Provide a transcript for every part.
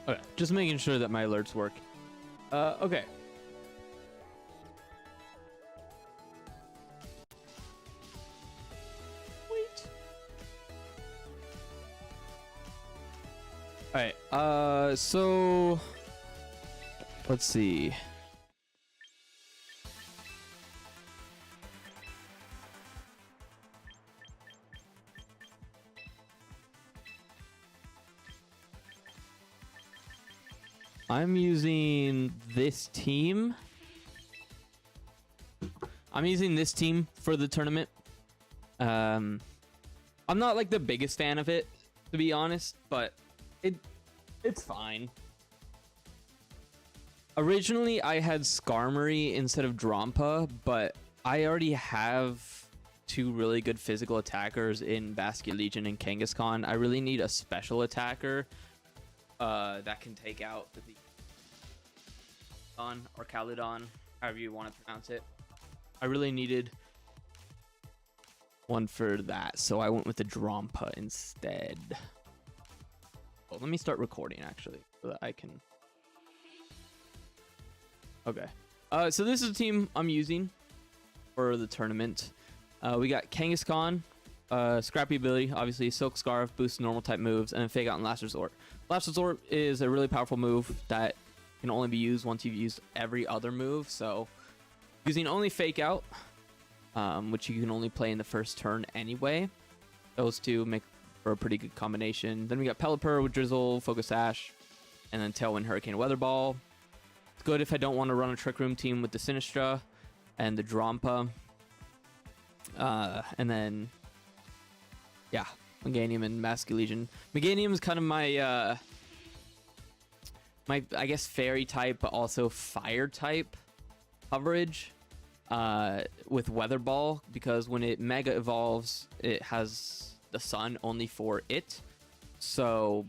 Okay, just making sure that my alerts work. Okay. Wait. All right. So let's see. I'm using this team. I'm using this team for the tournament. I'm not like the biggest fan of it, to be honest, but it's fine. Originally, I had Skarmory instead of Drampa, but I already have two really good physical attackers in Basculegion and Kangaskhan. I really need a special attacker that can take out the or Caledon, however you want to pronounce it. I really needed one for that, so I went with the Drampa instead. Oh, let me start recording actually, so that I can. Okay. So this is the team I'm using for the tournament. We got Kangaskhan, Scrappy ability, obviously Silk Scarf, boosts normal type moves, and then Fake Out and Last Resort. Last Resort is a really powerful move that can only be used once you've used every other move. So using only Fake Out, which you can only play in the first turn anyway. Those two make for a pretty good combination. Then we got Pelipper with Drizzle, Focus Sash, and then Tailwind, Hurricane, Weather Ball. It's good if I don't want to run a Trick Room team with the Sinistra and the Drampa. And then, yeah, Meganium and Basculegion. Meganium is kind of my, I guess, Fairy type, but also Fire type coverage with Weather Ball, because when it Mega Evolves, it has the Sun only for it. So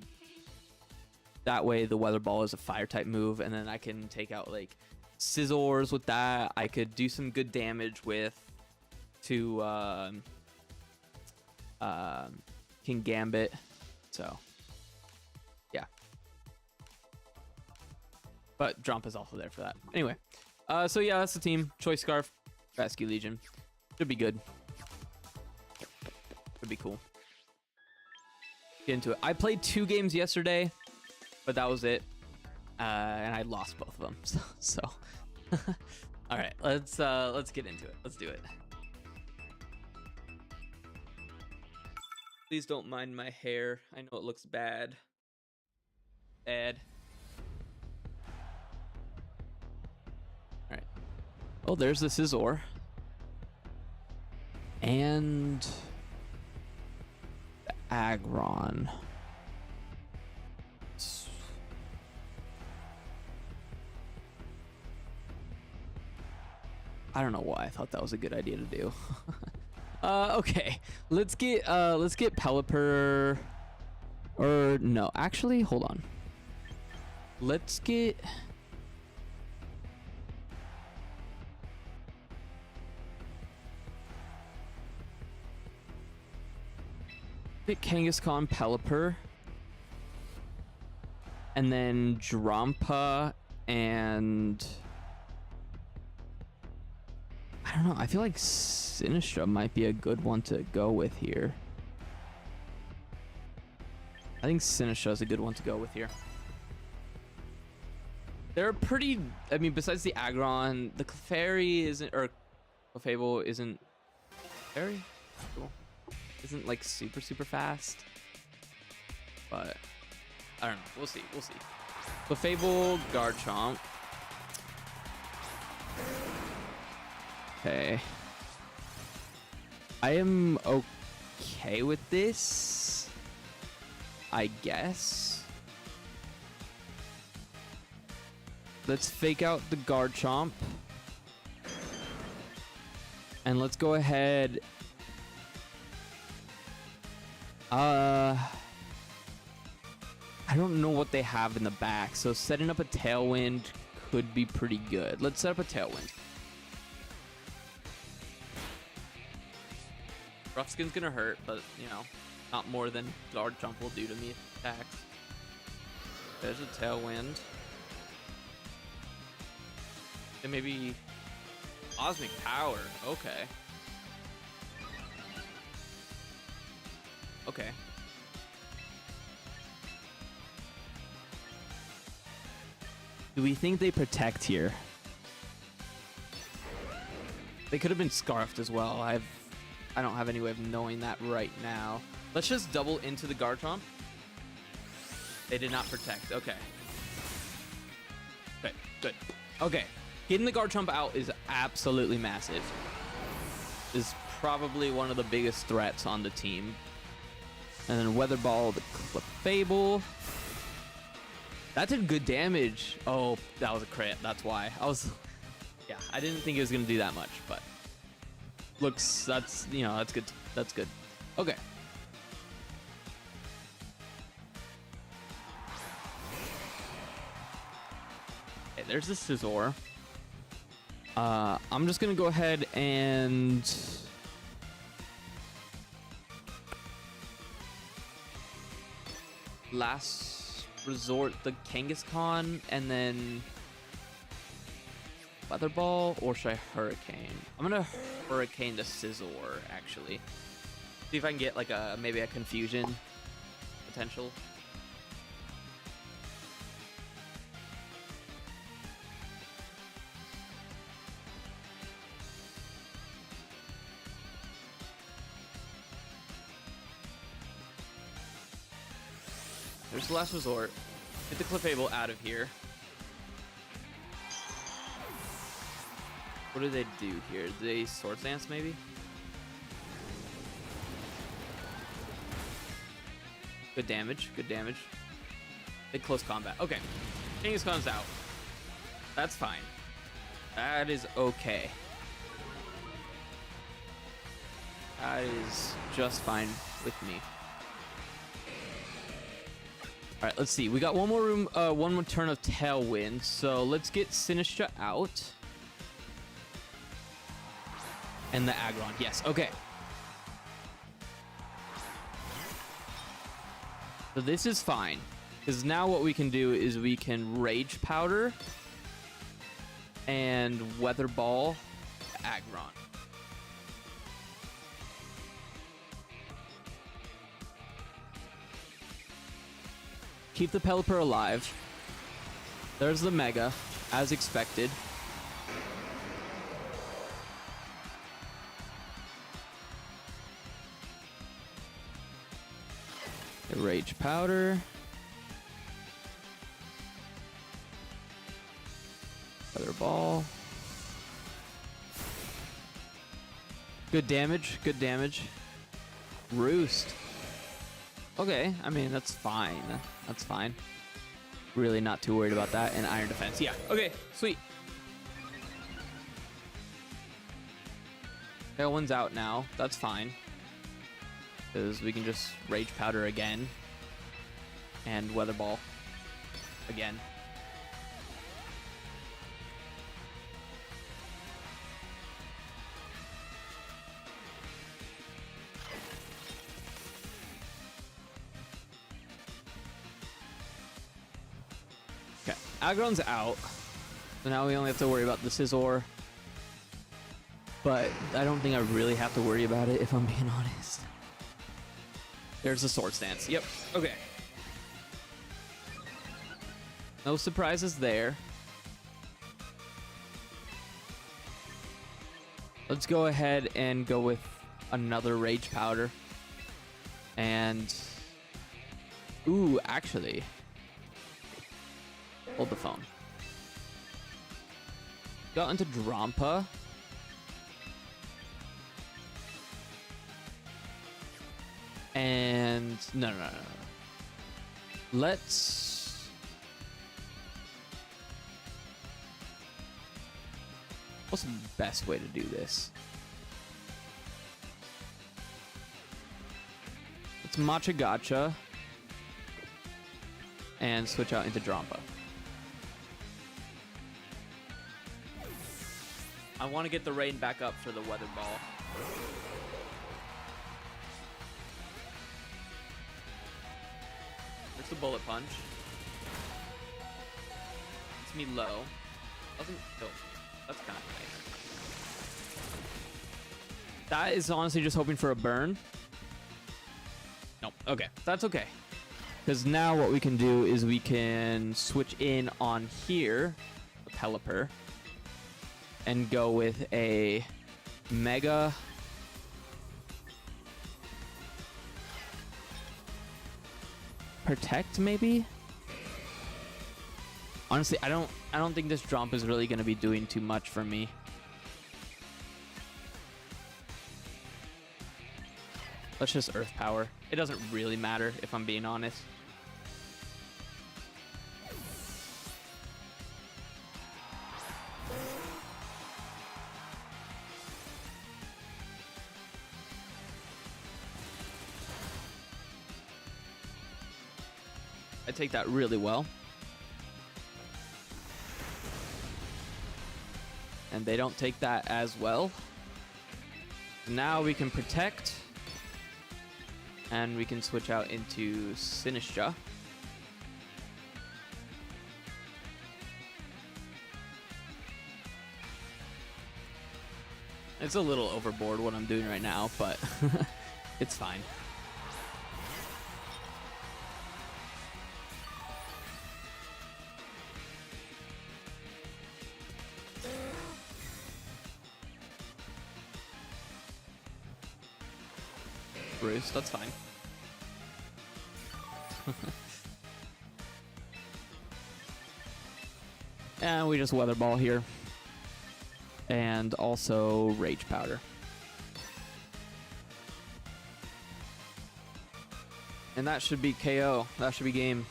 that way the Weather Ball is a Fire type move, and then I can take out like Scizors with that. I could do some good damage with King Gambit. So yeah, but Drampa is also there for that. Anyway, so yeah, that's the team. Choice Scarf, Basculegion. Should be good. Should be cool. Get into it. I played 2 games yesterday, but that was it. And I lost both of them. So all right, let's get into it. Let's do it. Please don't mind my hair. I know it looks bad. Bad. All right. Oh, there's the Scizor. And the Aggron. I don't know why I thought that was a good idea to do. Okay, let's get Pelipper, or no, actually, hold on. Let's get Kangaskhan, Pelipper, and then Drampa, and I don't know. I feel like Sinistra might be a good one to go with here. I think Sinistra is a good one to go with here. They're pretty. I mean, besides the Aggron, the Clefairy isn't, or Clefable isn't. Clefairy? Cool. Isn't like super fast. But I don't know. We'll see. We'll see. Clefable, Garchomp. Okay. I am okay with this, I guess. Let's Fake Out the Garchomp. And let's go ahead. I don't know what they have in the back, so setting up a Tailwind could be pretty good. Let's set up a Tailwind. Rough Skin's gonna hurt, but you know, not more than Garchomp will do to me if it attacks. There's a Tailwind. And maybe Cosmic Power. Okay. Okay. Do we think they protect here? They could have been Scarfed as well. I don't have any way of knowing that right now. Let's just double into the Garchomp. They did not protect. Okay. Okay, good. Okay. Getting the Garchomp out is absolutely massive. Is probably one of the biggest threats on the team. And then Weather Ball, the Clefable. That did good damage. Oh, that was a crit. That's why. Yeah, I didn't think it was going to do that much, but that's good. That's good. Okay. Okay, there's the Scizor. I'm just going to go ahead and last resort the Kangaskhan and then Weather Ball, or should I Hurricane? I'm gonna Hurricane the Scizor, actually. See if I can get like maybe a confusion potential. There's the last resort. Get the Clefable out of here. What do they do here? Do they Swords Dance maybe? Good damage. Good damage. They close combat. Okay. Kangaskhan's out. That's fine. That is okay. That is just fine with me. All right, let's see. We got one more turn of Tailwind. So let's get Sinistcha out. And the Aggron. Yes, okay. So this is fine. Because now what we can do is we can Rage Powder and Weather Ball Aggron. Keep the Pelipper alive. There's the Mega, as expected. Rage Powder. Weather Ball. Good damage, good damage. Roost. Okay, I mean, that's fine. That's fine. Really not too worried about that. And Iron Defense. Yeah, okay, sweet. Tailwind's out now. That's fine. Because we can just Rage Powder again. And Weather Ball again. Okay, Aggron's out. So now we only have to worry about the Scizor. But I don't think I really have to worry about it, if I'm being honest. There's the Swords Dance. Yep. Okay. No surprises there. Let's go ahead and go with another Rage Powder. And... ooh, actually... hold the phone. Got into Drampa. And no. Let's what's the best way to do this? Let's Matcha Gotcha and switch out into Drampa. I want to get the rain back up for the Weather Ball. There's the Bullet Punch. puts me low. Doesn't kill me. That's kind of nice. That is honestly just hoping for a burn. Nope. Okay. That's okay. Because now what we can do is we can switch in on here, the Pelipper, and go with a Mega Protect, maybe? Honestly, I don't think this Jump is really going to be doing too much for me. Let's just Earth Power. It doesn't really matter, if I'm being honest. I take that really well. And they don't take that as well. Now we can Protect. And we can switch out into Sinistcha. It's a little overboard what I'm doing right now, but it's fine. Bruce, that's fine. And we just Weather Ball here. And also Rage Powder. And that should be KO. That should be game.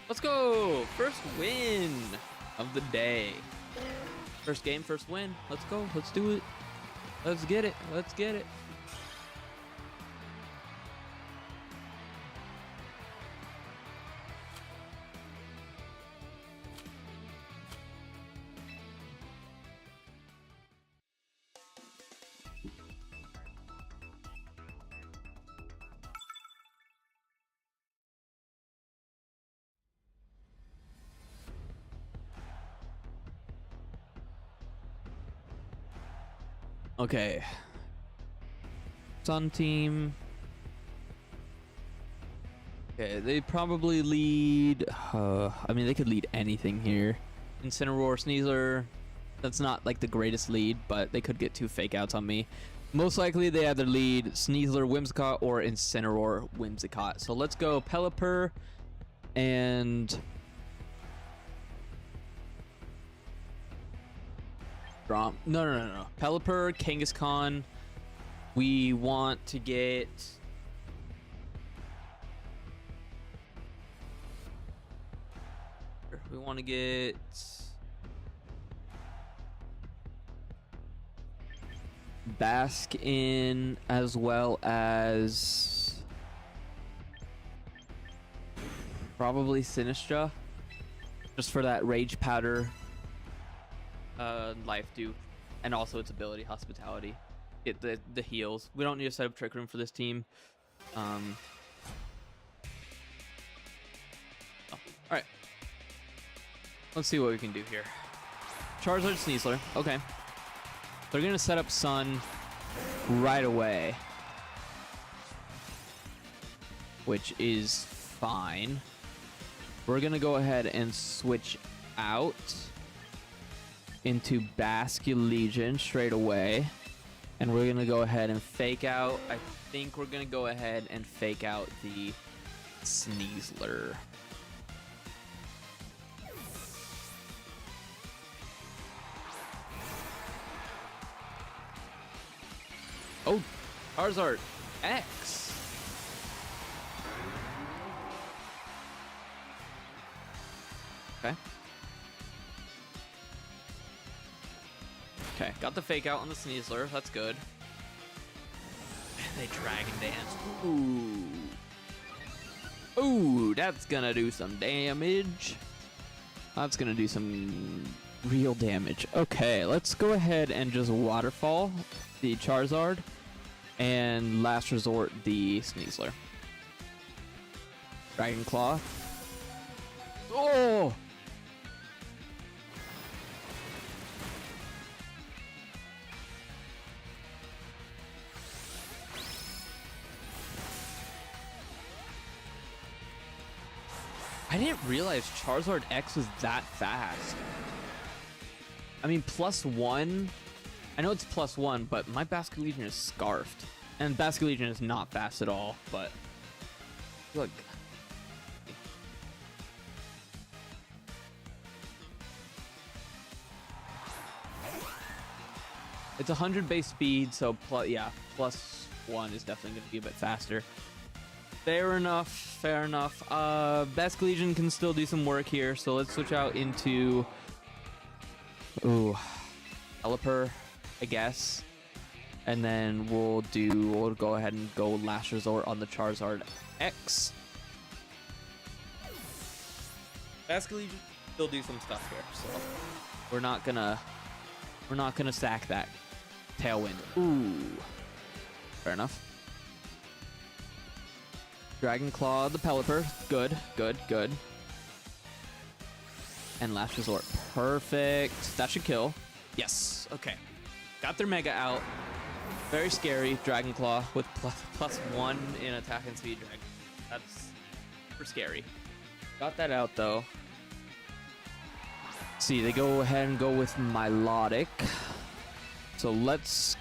Let's go! First win of the day. First game, first win. Let's go. Let's do it. Let's get it. Let's get it. Okay. Sun team. Okay, they probably lead. I mean, they could lead anything here. Incineroar, Sneasler. That's not like the greatest lead, but they could get 2 fake outs on me. Most likely, they either lead Sneasler, Whimsicott, or Incineroar, Whimsicott. So let's go Pelipper and No. Pelipper, Kangaskhan. We want to get Bask in, as well as probably Sinistcha, just for that Rage Powder life do, and also its ability Hospitality. Get the heals. We don't need to set up Trick Room for this team. Oh, all right. Let's see what we can do here. Charizard, Sneasler. Okay. They're gonna set up Sun right away, which is fine. We're gonna go ahead and switch out into Basculegion straight away, and we're gonna go ahead and fake out. I think we're gonna go ahead and fake out the Sneasler. Oh, Charizard X. Okay. Okay, got the fake out on the Sneasler. That's good. They Dragon Dance. Ooh. Ooh, that's gonna do some damage. That's gonna do some real damage. Okay, let's go ahead and just Waterfall the Charizard and Last Resort the Sneasler. Dragon Claw. Oh! I didn't realize Charizard X was that fast. I mean, +1. I know it's +1, but my Basculegion is scarfed. And Basculegion is not fast at all, but... Look. It's 100 base speed, so yeah, +1 is definitely going to be a bit faster. Fair enough, fair enough. Basculegion can still do some work here, so let's switch out into... Ooh, Pelipper, I guess. And then we'll go ahead and go Last Resort on the Charizard X. Basculegion still do some stuff here, so we're not gonna sack that Tailwind. Ooh, fair enough. Dragon Claw the Pelipper. Good, good, good. And Last Resort. Perfect. That should kill. Yes. Okay. Got their Mega out. Very scary. Dragon Claw with +1 in attack and speed. Dragon. That's super scary. Got that out though. See, they go ahead and go with Milotic. So let's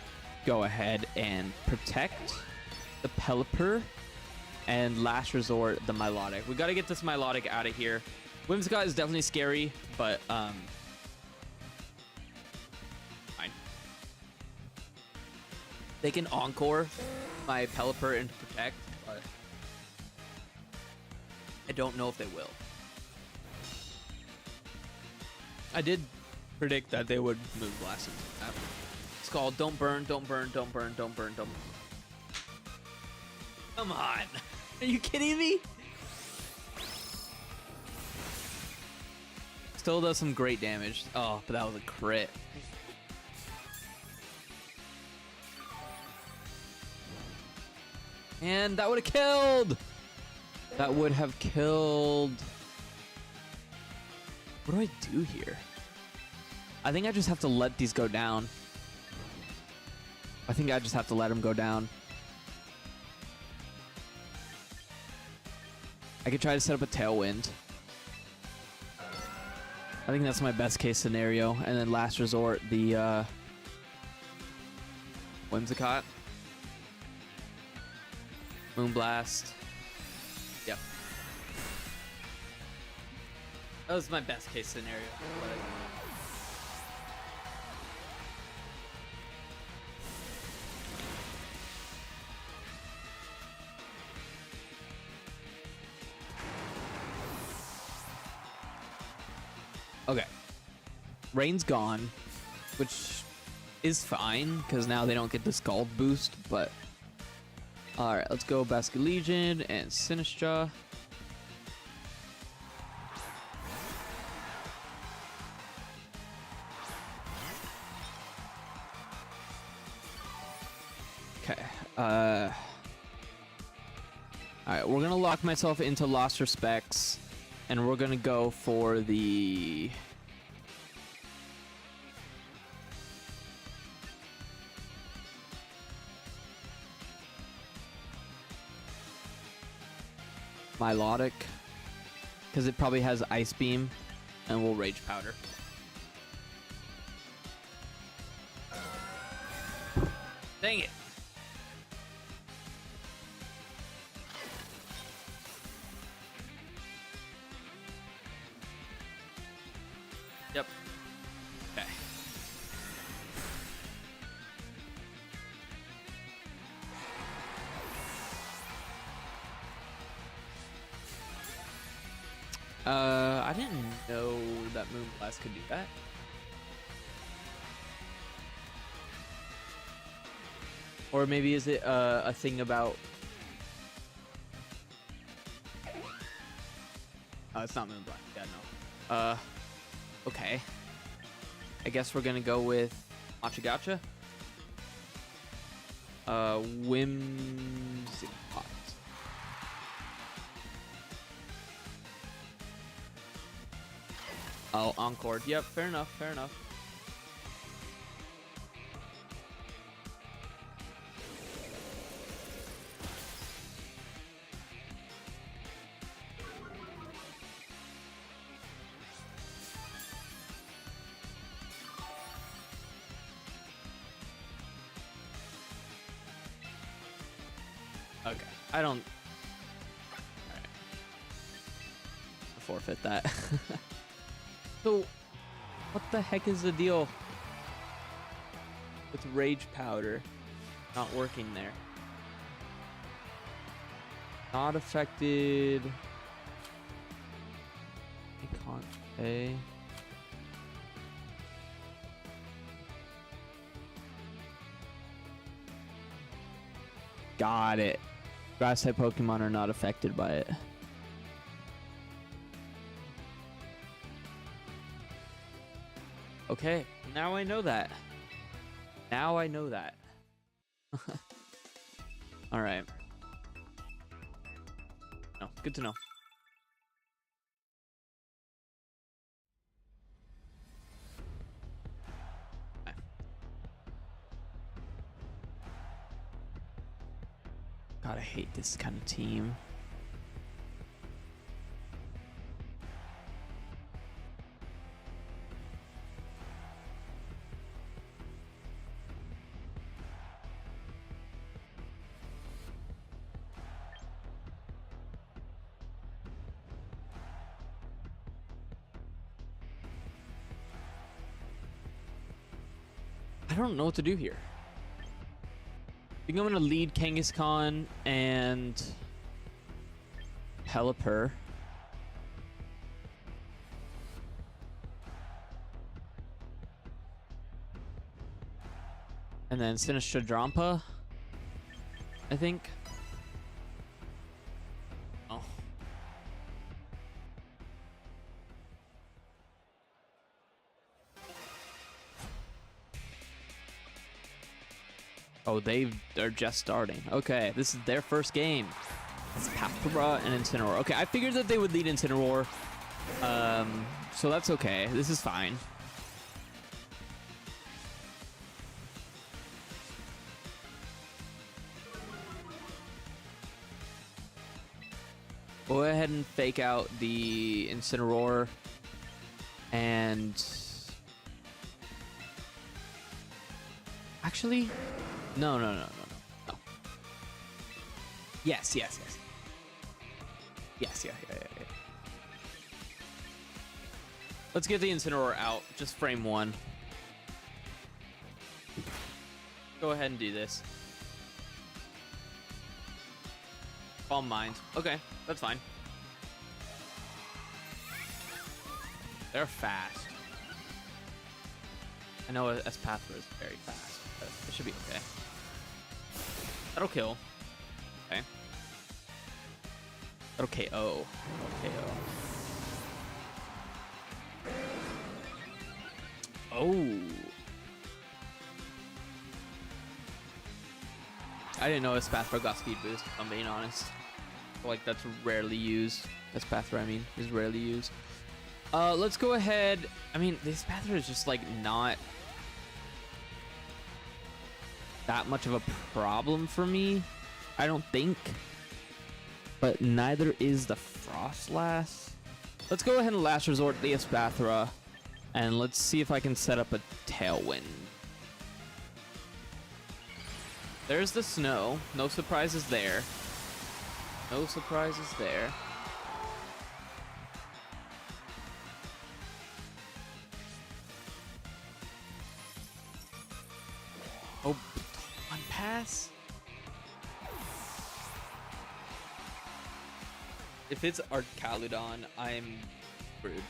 go ahead and protect the Pelipper. And Last Resort, the Milotic. We got to get this Milotic out of here. Whimsicott is definitely scary, but fine. They can Encore my Pelipper into Protect, but I don't know if they will. I did predict that they would Moonblast him. It's called Don't Burn, Don't Burn, Don't Burn, Don't Burn, Don't Burn. Come on. Are you kidding me? Still does some great damage. Oh, but that was a crit. And that would have killed. That would have killed. What do I do here? I think I just have to let these go down. I think I just have to let them go down. I could try to set up a Tailwind. I think that's my best case scenario. And then Last Resort, the Whimsicott. Moonblast. Yep. That was my best case scenario. Okay. Rain's gone, which is fine, because now they don't get the Scald boost, but... Alright, let's go Basculegion and Sinistcha. Okay, alright, we're gonna lock myself into Lost Respects, and we're gonna go for the... Milotic, because it probably has Ice Beam, and we'll Rage Powder. Dang it! Yep. Okay. I didn't know that Moonblast could do that. Or maybe is it a thing about... Oh, it's not Moonblast. Yeah, no. Okay. I guess we're gonna go with Machagacha. Whimsicott. Oh, Encore. Yep, fair enough, fair enough. Okay, I don't... Alright. Forfeit that. So, what the heck is the deal with Rage Powder not working there? Not affected... A. Got it. Grass type Pokemon are not affected by it. Okay, now I know that. Now I know that. Alright. No, good to know. Okay. God, I hate this kind of team. I don't know what to do here. I think I'm gonna lead Kangaskhan and Pelipper. And then Sinistradrampa, I think. Oh. Oh, they're just starting. Okay, this is their first game. It's Papra and Incineroar. Okay, I figured that they would lead Incineroar. So that's okay. This is fine. Go ahead and fake out the Incineroar and... Actually... No. Yes. Yes. Let's get the Incineroar out. Just frame one. Go ahead and do this. Calm mind. Okay, that's fine. They're fast. I know Espathra is very fast, but it should be okay. That'll kill. Okay. That'll KO. Oh. I didn't know Espathra got speed boost, if I'm being honest. I feel like that's rarely used. Espathra, I mean, is rarely used. Let's go ahead. I mean, the Espathra is just like not that much of a problem for me, I don't think. But neither is the Frostlass. Let's go ahead and last resort the Espathra, and let's see if I can set up a Tailwind. There's the snow. No surprises there. No surprises there. Oh, one pass? If it's Arcaludon, I'm Rude.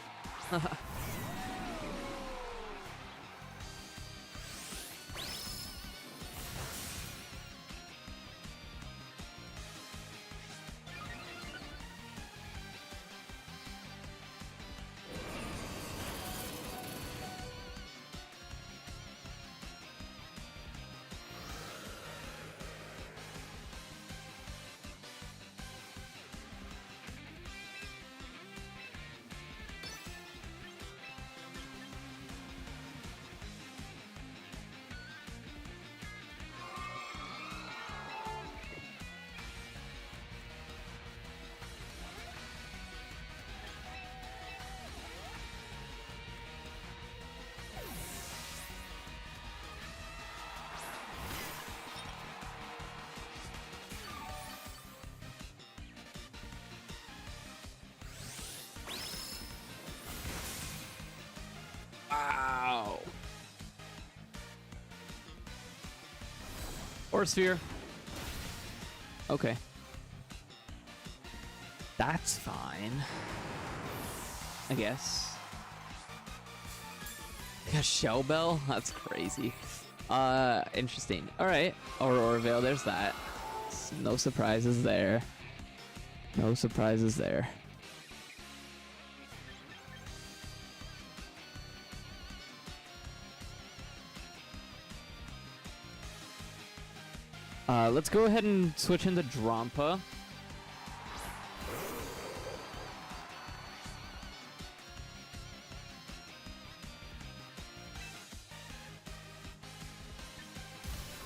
Wow. Or sphere. Okay. That's fine. I guess. A shell bell? That's crazy. Interesting. Alright. Aurora Veil, there's that. No surprises there. No surprises there. Let's go ahead and switch into Drampa.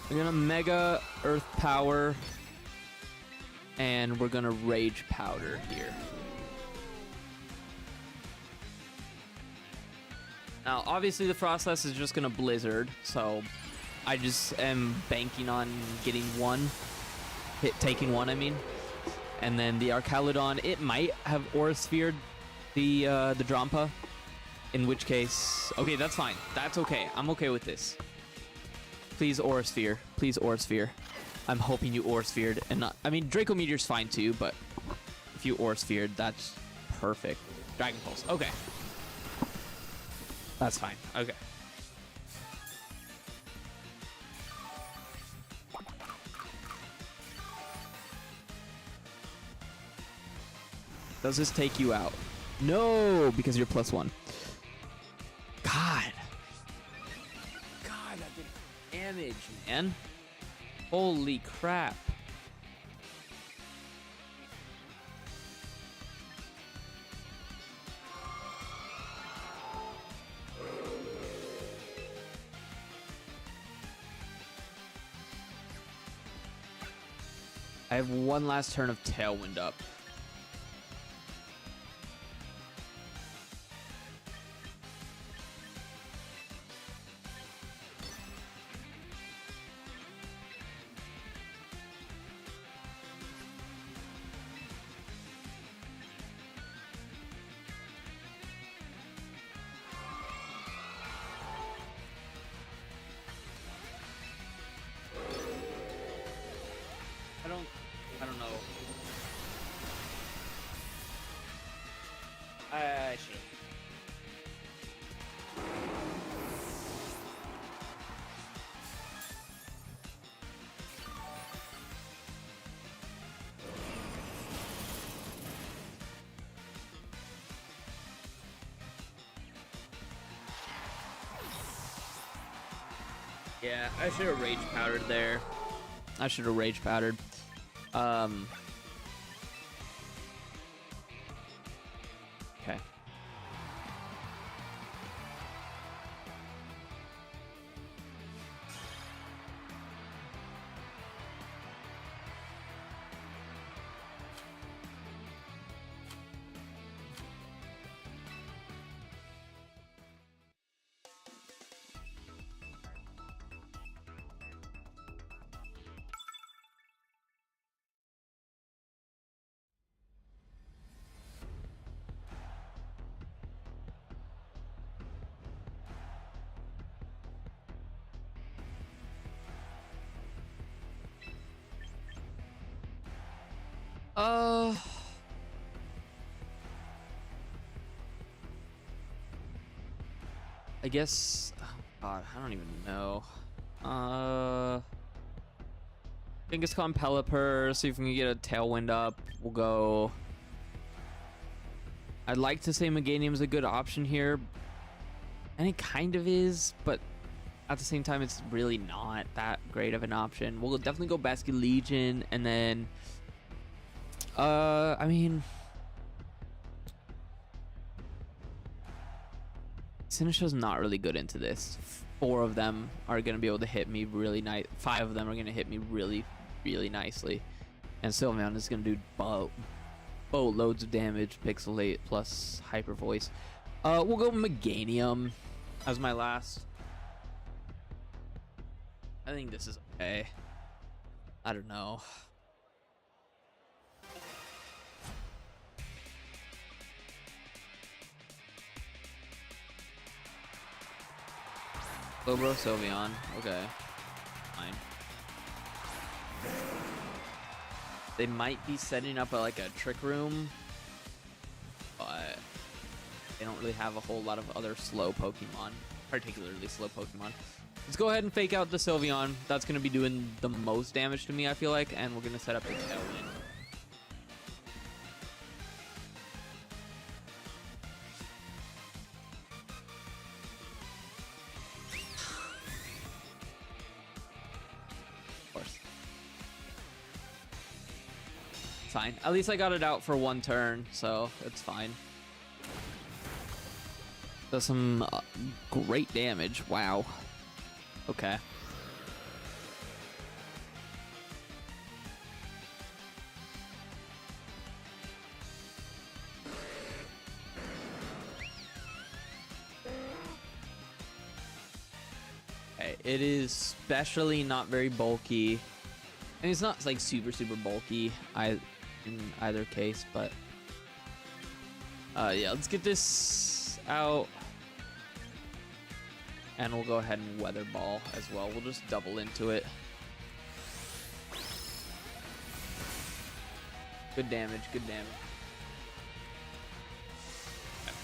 We're gonna Mega Earth Power, and we're gonna Rage Powder here. Now, obviously the Frostlass is just gonna Blizzard, so I just am banking on getting one. Taking one, I mean. And then the Archaludon, it might have Aura Sphered the Drampa. In which case, okay, that's fine. That's okay. I'm okay with this. Please Aura Sphere. Please Aura Sphere. I'm hoping you Aura Sphered and not... I mean, Draco Meteor's fine too, but if you Aura Sphered, that's perfect. Dragon Pulse. Okay. That's fine. Okay. Does this take you out? No, because you're +1. God. God, that did damage, man. Holy crap. I have one last turn of Tailwind up. I don't know. I should. Yeah, I should have Rage Powdered there. I should have Rage Powdered. Okay. I guess. Oh God, I don't even know. Kangaskhan Pelipper. See if we can get a Tailwind up. We'll go. I'd like to say Meganium's a good option here, and it kind of is, but at the same time, it's really not that great of an option. We'll definitely go Basculegion, and then, I mean, Sinistcha's not really good into this. 4 of them are going to be able to hit me really nice. 5 of them are going to hit me really, really nicely. And Sylveon is going to do boatloads of damage, Pixelate plus Hyper Voice. We'll go Meganium as my last. I think this is okay. I don't know. Slowbro Sylveon. Okay. Fine. They might be setting up like a Trick Room, but they don't really have a whole lot of other slow Pokemon, particularly slow Pokemon. Let's go ahead and fake out the Sylveon. That's going to be doing the most damage to me, I feel like, and we're going to set up a Tailwind. Of course. Fine. At least I got it out for 1 turn, so it's fine. Does some great damage. Wow. Okay. Okay, it is especially not very bulky. And it's not like super bulky in either case, but yeah, let's get this out. And we'll go ahead and Weather Ball as well. We'll just double into it. Good damage, good damage. Okay.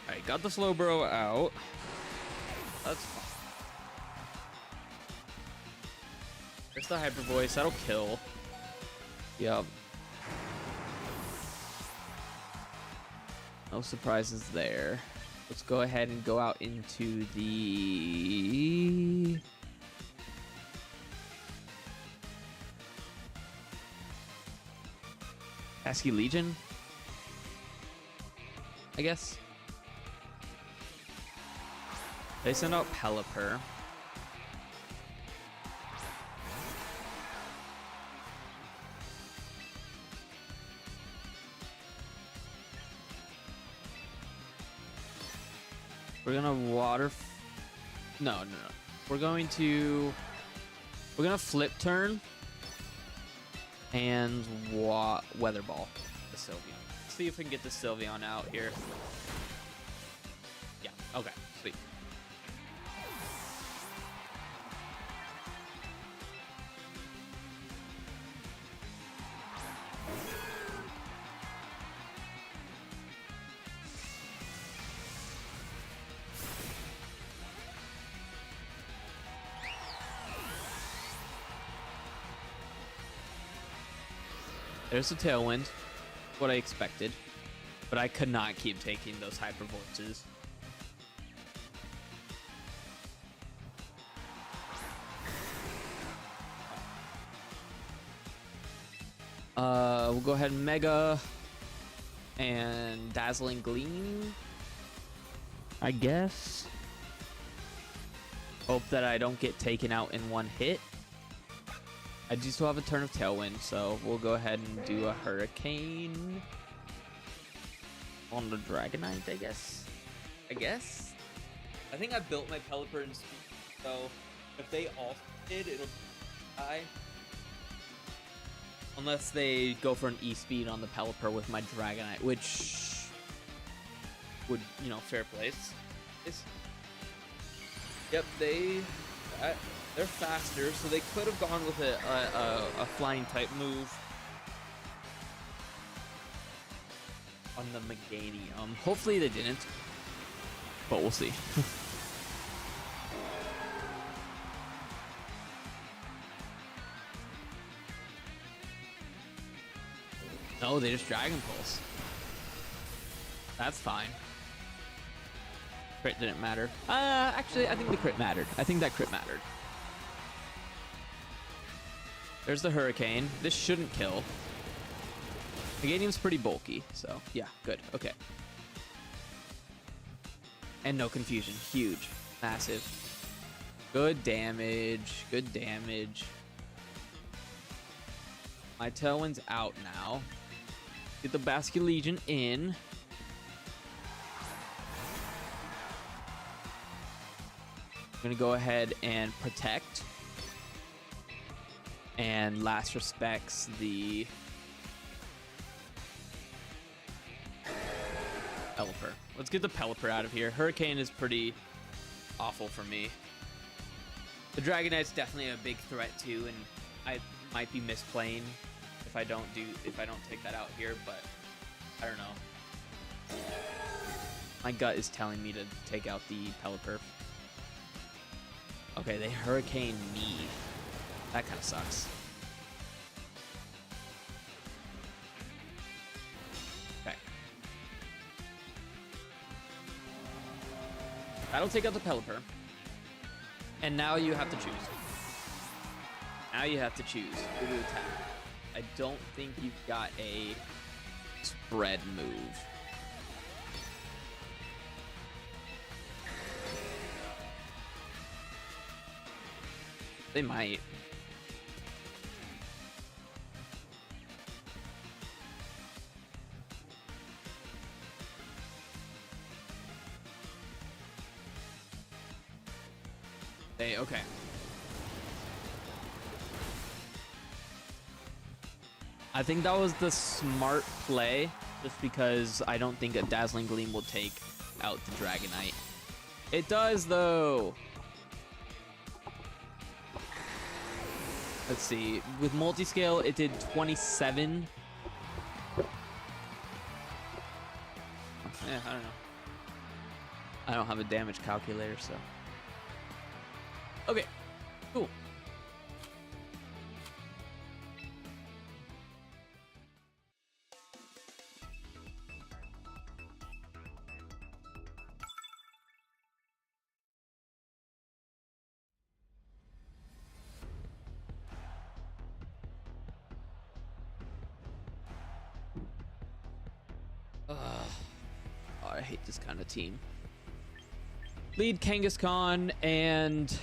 Alright, got the Slowbro out. That's fine. There's the Hyper Voice. That'll kill. Yep. No surprises there. Let's go ahead and go out into the... Basculegion, I guess. They send out Pelipper. We're gonna no. We're gonna flip turn and Weather Ball the Sylveon. Let's see if we can get the Sylveon out here. Yeah, okay, sweet. There's a Tailwind, what I expected, but I could not keep taking those Hyper Voices. We'll go ahead and Mega and Dazzling Gleam, I guess. Hope that I don't get taken out in one hit. I do still have a turn of Tailwind, so we'll go ahead and do a Hurricane on the Dragonite, I guess. I think I built my Pelipper in speed, so if they all did, it'll die. Unless they go for an E-Speed on the Pelipper with my Dragonite, which would, you know, fair place. Yep, they're faster, so they could have gone with a flying type move. on the Meganium. Hopefully they didn't, but we'll see. No, they just Dragon Pulse. That's fine. Crit didn't matter. Actually, I think the crit mattered. I think that crit mattered. There's the Hurricane. This shouldn't kill. Meganium's pretty bulky, so yeah, good. Okay. And no confusion. Huge. Massive. Good damage. Good damage. My Tailwind's out now. Get the Basculegion in. I'm gonna go ahead and protect. And last respects the Pelipper. Let's get the Pelipper out of here. Hurricane is pretty awful for me. The Dragonite's definitely a big threat too, and I might be misplaying if I don't take that out here, but I don't know. My gut is telling me to take out the Pelipper. Okay, they Hurricane me. That kind of sucks. Okay. That'll take out the Pelipper. And now you have to choose. Now you have to choose who to attack. I don't think you've got a spread move. They might. Okay. I think that was the smart play, just because I don't think a Dazzling Gleam will take out the Dragonite. It does, though. Let's see. With multiscale, it did 27. Yeah, I don't know. I don't have a damage calculator, so. Okay, cool. Oh, I hate this kind of team. Lead Kangaskhan and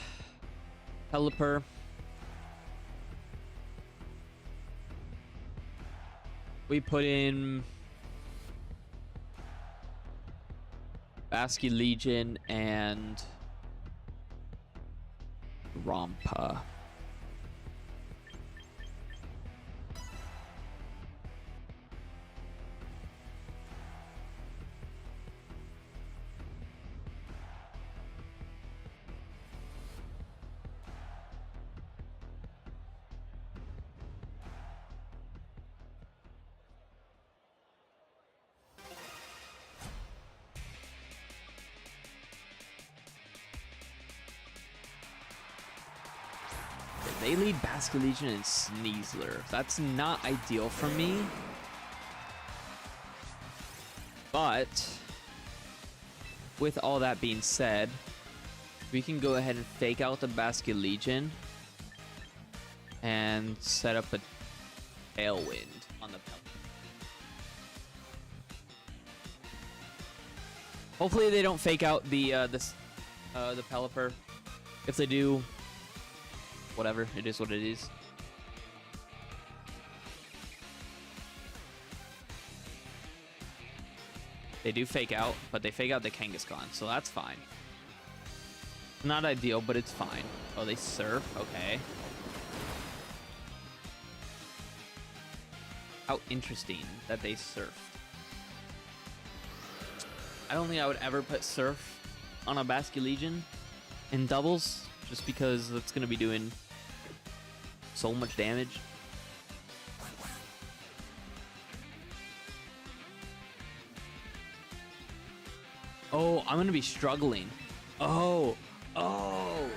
Pelipper. We put in Basculegion and Rampa. They lead Basculegion and Sneasler. That's not ideal for me. But with all that being said, we can go ahead and fake out the Basculegion and set up a Tailwind on the Pelipper. Hopefully they don't fake out the Pelipper. If they do, whatever, it is what it is. They do fake out, but they fake out the Kangaskhan, so that's fine. Not ideal, but it's fine. Oh, they surf? Okay. How interesting that they surf. I don't think I would ever put surf on a Basculegion in doubles, just because that's going to be doing so much damage. I'm gonna be struggling. Oh, oh,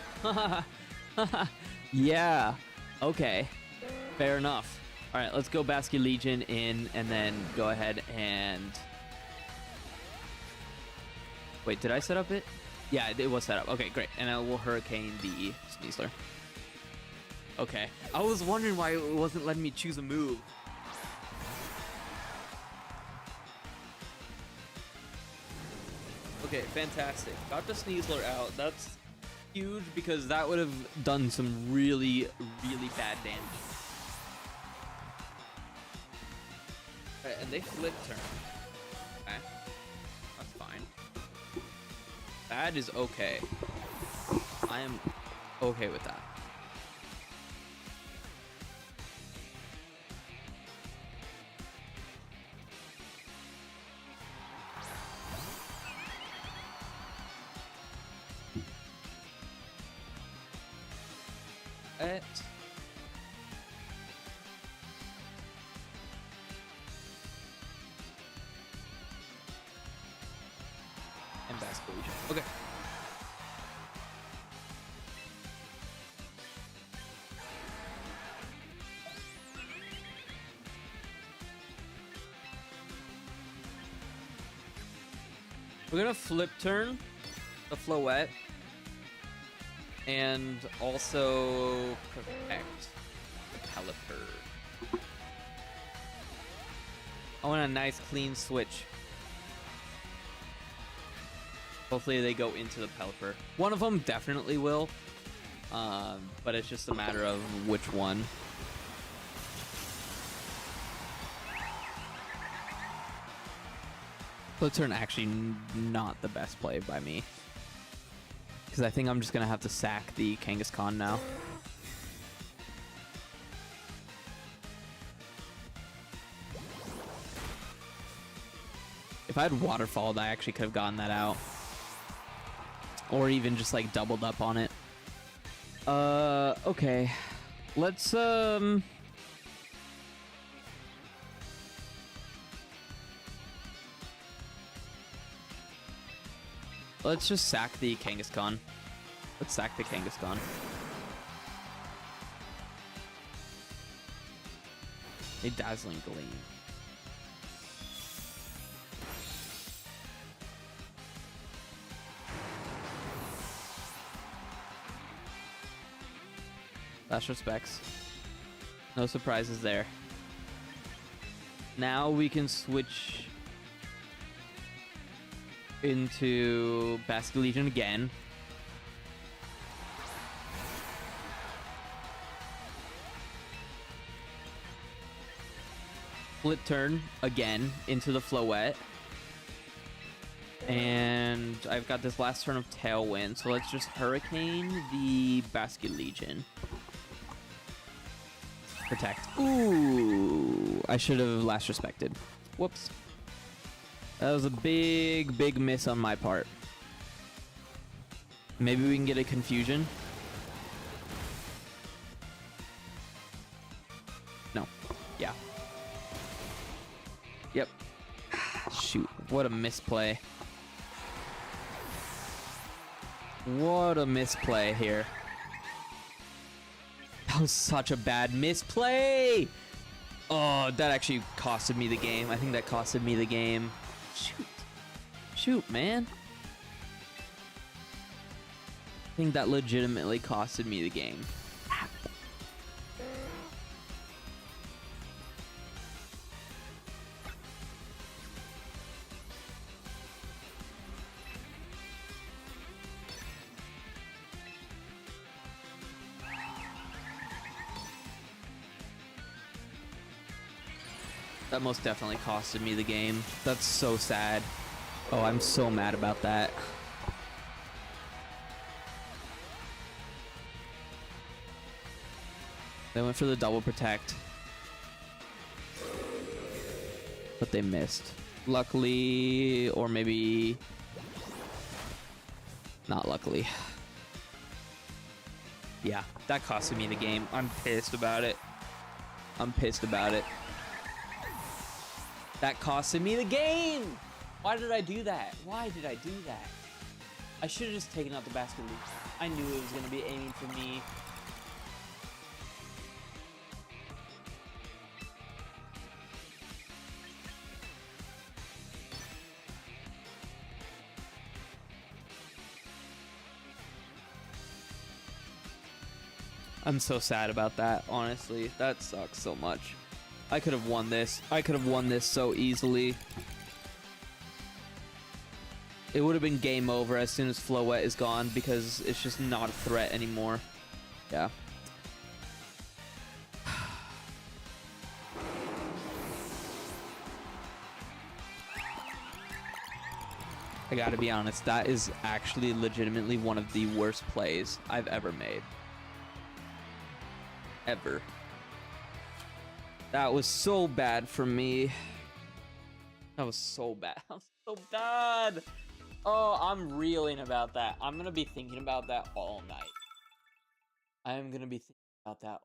yeah. Okay, fair enough. All right, let's go Basculegion in, and then go ahead and wait. Did I set up it? Yeah, it was set up. Okay, great. And I will Hurricane the Sneasler. Okay, I was wondering why it wasn't letting me choose a move. Okay, fantastic. Got the Sneasler out. That's huge because that would have done some really, really bad damage. Alright, and they flip turn. Okay. That's fine. That is okay. I am okay with that. And Basculegion. Okay. We're gonna flip turn the Floette and also protect the Pelipper. I want a nice clean switch. Hopefully they go into the Pelipper. One of them definitely will, but it's just a matter of which one. Flip turn actually not the best play by me, because I think I'm just gonna have to sack the Kangaskhan now. If I had waterfalled, I actually could have gotten that out, or even just like doubled up on it. Okay, let's let's just sack the Kangaskhan. Let's sack the Kangaskhan. A Dazzling Gleam. Last respects. No surprises there. Now we can switch into Basculegion again. Flip turn again into the Floette. And I've got this last turn of Tailwind, so let's just Hurricane the Basculegion. Protect. Ooh, I should have last respected. Whoops. That was a big, big miss on my part. Maybe we can get a confusion. No. Yeah. Yep. Shoot. What a misplay. What a misplay here. That was such a bad misplay. Oh, that actually costed me the game. I think that costed me the game. Shoot. Shoot, man. I think that legitimately costed me the game. That most definitely costed me the game. That's so sad. Oh, I'm so mad about that. They went for the double protect, but they missed. Luckily, or maybe not luckily. Yeah, that costed me the game. I'm pissed about it. I'm pissed about it. That costed me the game! Why did I do that? Why did I do that? I should have just taken out the Basket Leaf. I knew it was going to be aiming for me. I'm so sad about that, honestly. That sucks so much. I could have won this. I could have won this so easily. It would have been game over as soon as Floette is gone because it's just not a threat anymore. Yeah. I gotta be honest, that is actually legitimately one of the worst plays I've ever made. Ever. That was so bad for me. That was so bad. That was so bad. Oh, I'm reeling about that. I'm gonna be thinking about that all night. I am gonna be thinking about that.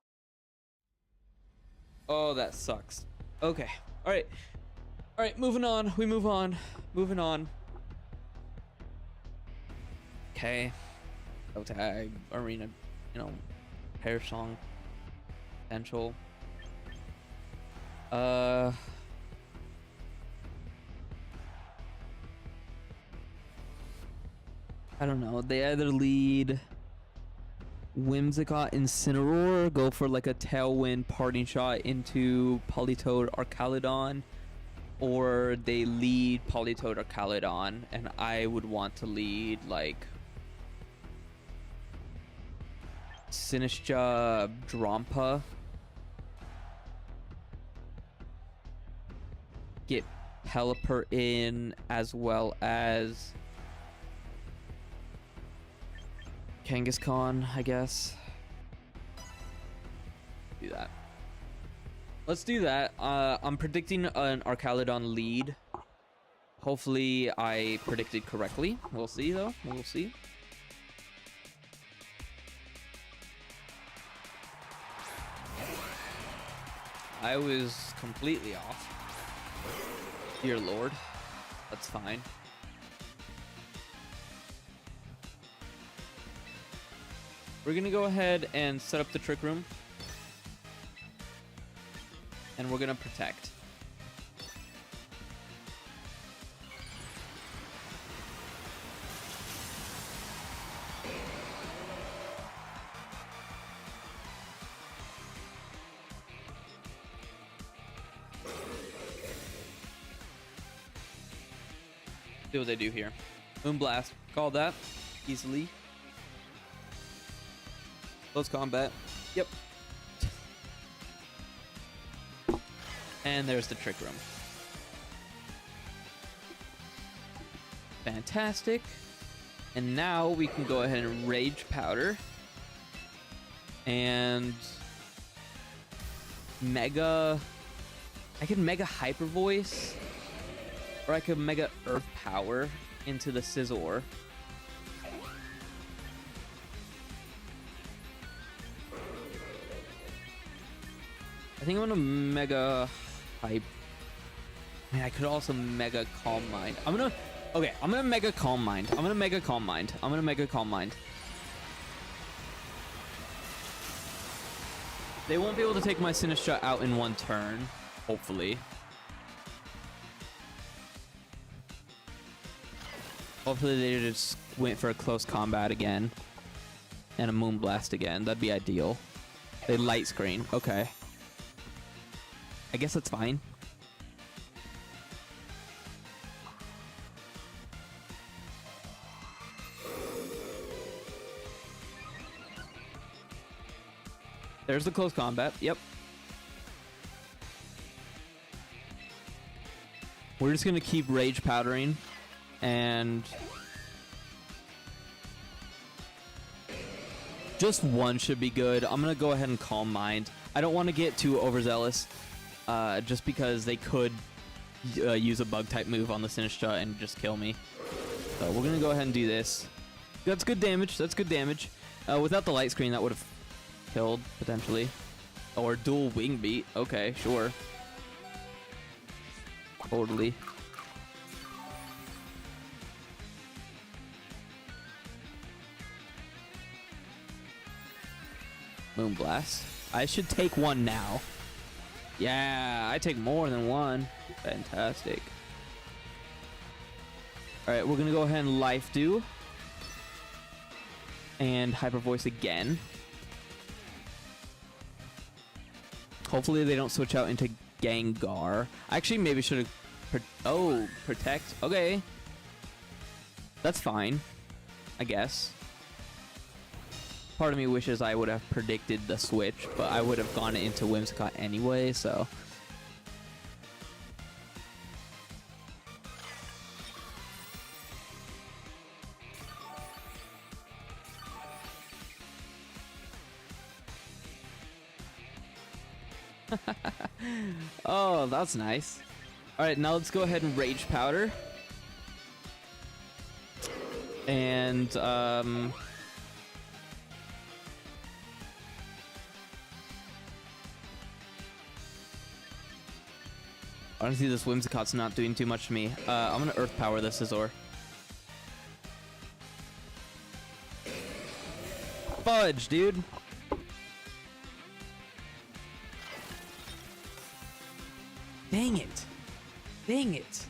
Oh, that sucks. Okay. All right. All right, moving on. We move on. Moving on. Okay. Go tag, arena, you know, pair song. Potential. I don't know. They either lead Whimsicott Incineroar, go for like a Tailwind parting shot into Politoed Archaludon, or they lead Politoed Archaludon, and I would want to lead like Sinistcha Drampa. Get Pelipper in as well as Kangaskhan, I guess. Do that. Let's do that. I'm predicting an Archaludon lead. Hopefully I predicted correctly. We'll see though. We'll see. I was completely off. Dear Lord. That's fine. We're gonna go ahead and set up the Trick Room. And we're gonna protect. See what they do here. Moonblast. Call that. Easily. Close combat. Yep. And there's the Trick Room. Fantastic. And now we can go ahead and Rage Powder. And Mega... I can Mega Hyper Voice. Or I could Mega Earth Power into the Scizor. I think I'm gonna Mega Hype. I mean, I could also Mega Calm Mind. Okay, I'm gonna Mega Calm Mind. I'm gonna Mega Calm Mind. They won't be able to take my Sinistcha out in one turn, hopefully. Hopefully they just went for a close combat again. And a Moonblast again. That'd be ideal. They Light Screen. Okay. I guess that's fine. There's the close combat. Yep. We're just going to keep Rage Powdering. And just one should be good. I'm going to go ahead and Calm Mind. I don't want to get too overzealous. Just because they could use a Bug-type move on the Sinistcha and just kill me. So we're going to go ahead and do this. That's good damage. That's good damage. Without the Light Screen, that would have killed, potentially. Or dual Wing Beat. Okay, sure. Totally. Moonblast. I should take one now. Yeah, I take more than one. Fantastic. Alright, we're gonna go ahead and Life Dew. And Hyper Voice again. Hopefully they don't switch out into Gengar. Actually, maybe should have... Protect. Okay. That's fine, I guess. Part of me wishes I would have predicted the switch, but I would have gone into Whimsicott anyway, so... Oh, that's nice. Alright, now let's go ahead and Rage Powder. And, honestly, this Whimsicott's not doing too much to me. I'm gonna Earth Power this Scizor. Fudge, dude. Dang it. Dang it.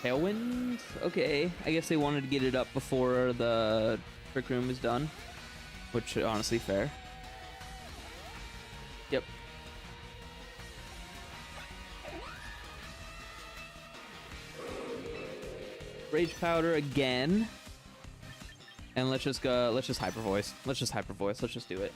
Tailwind? Okay. I guess they wanted to get it up before the Trick Room is done. Which, honestly, fair. Yep. Rage Powder again. And let's just go, let's just Hyper Voice. Let's just Hyper Voice. Let's just do it.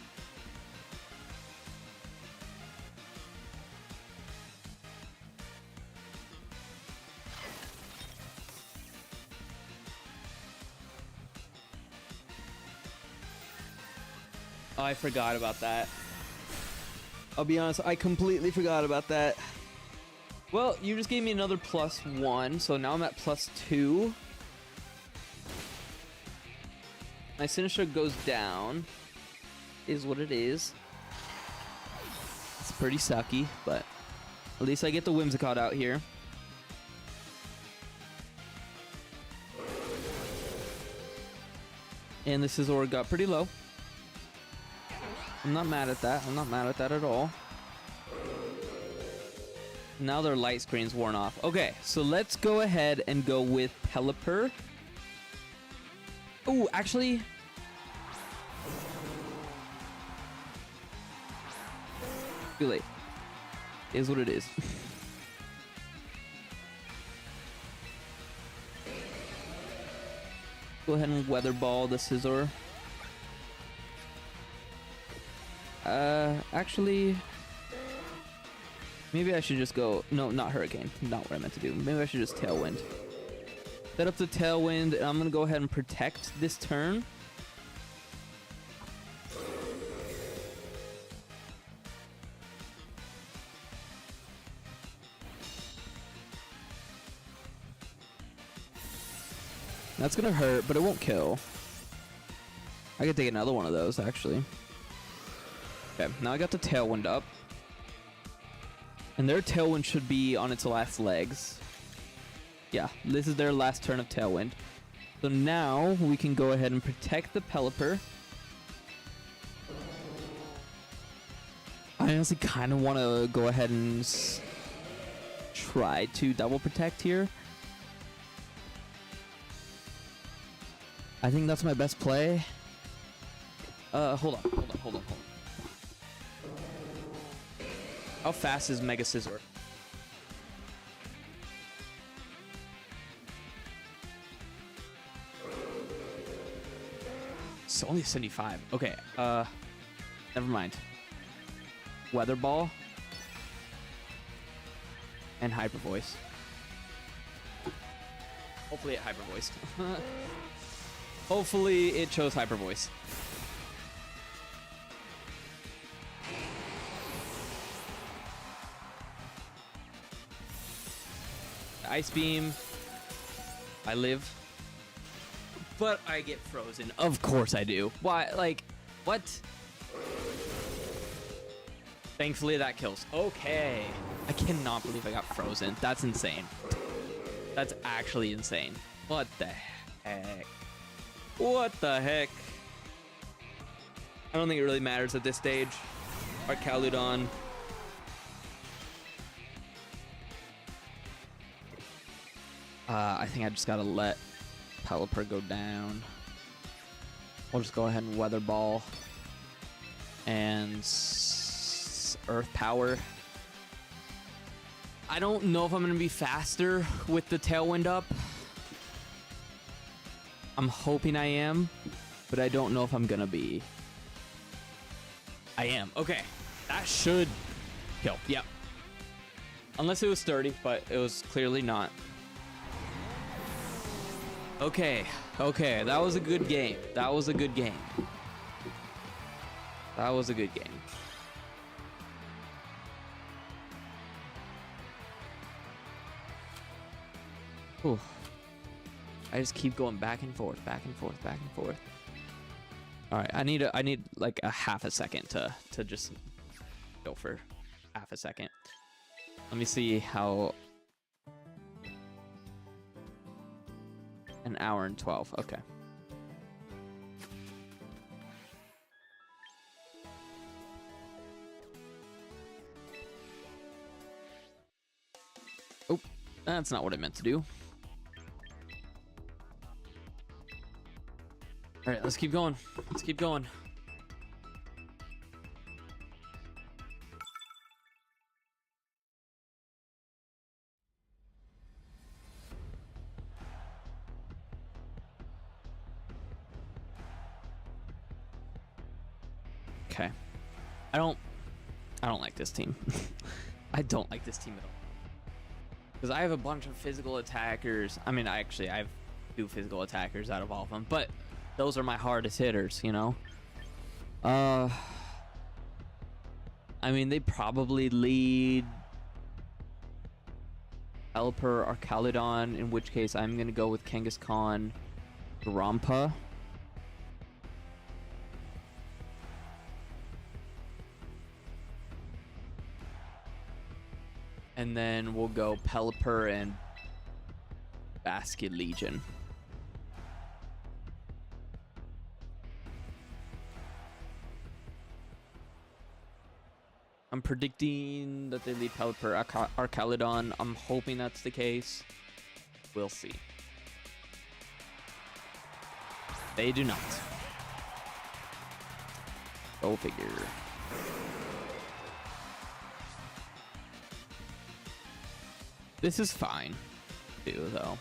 Oh, I forgot about that. I'll be honest, I completely forgot about that. Well, you just gave me another +1, so now I'm at +2. My Sinistcha goes down. Is what it is. It's pretty sucky, but at least I get the Whimsicott out here. And the Scizor got pretty low. I'm not mad at that. I'm not mad at that at all. Now their light screen's worn off. Okay, so let's go ahead and go with Pelipper. Oh, actually... too late. Is what it is. Go ahead and Weather Ball the Scizor. Actually, maybe I should just go... No, not Hurricane. Not what I meant to do. Maybe I should just Tailwind. Set up the Tailwind, and I'm gonna go ahead and protect this turn. That's gonna hurt, but it won't kill. I could take another one of those, actually. Okay, now I got the Tailwind up. And their Tailwind should be on its last legs. Yeah, this is their last turn of Tailwind. So now we can go ahead and protect the Pelipper. I honestly kind of want to go ahead and try to double protect here. I think that's my best play. Hold on. How fast is Mega Scizor? It's only 75. Okay, never mind. Weather Ball. And Hyper Voice. Hopefully it Hyper Voiced. Hopefully it chose Hyper Voice. Ice Beam. I live. But I get frozen. Of course I do. Why? Like, what? Thankfully that kills. Okay. I cannot believe I got frozen. That's insane. That's actually insane. What the heck? What the heck? I don't think it really matters at this stage. Archaludon. I think I just gotta let Pelipper go down. We'll just go ahead and Weather Ball. And Earth Power. I don't know if I'm gonna be faster with the Tailwind up. I'm hoping I am, but I don't know if I'm gonna be. I am. Okay. That should kill. Yep. Unless it was sturdy, but it was clearly not. Okay. Okay. That was a good game. That was a good game. That was a good game. Whew. I just keep going back and forth, back and forth, back and forth. All right, I need like a half a second to just go for half a second. Let me see how. An hour and 12. Okay. Oh, that's not what I meant to do. All right, let's keep going. Let's keep going. Okay. I don't like this team. I don't like this team at all. Because I have a bunch of physical attackers. I mean, I have 2 physical attackers out of all of them, but those are my hardest hitters, you know? I mean, they probably lead Pelipper or Archaludon, in which case I'm going to go with Kangaskhan, Grompa. And then we'll go Pelipper and Basculegion. I'm predicting that they lead Pelipper, Archaludon. I'm hoping that's the case. We'll see. They do not. Go figure. This is fine, too, though.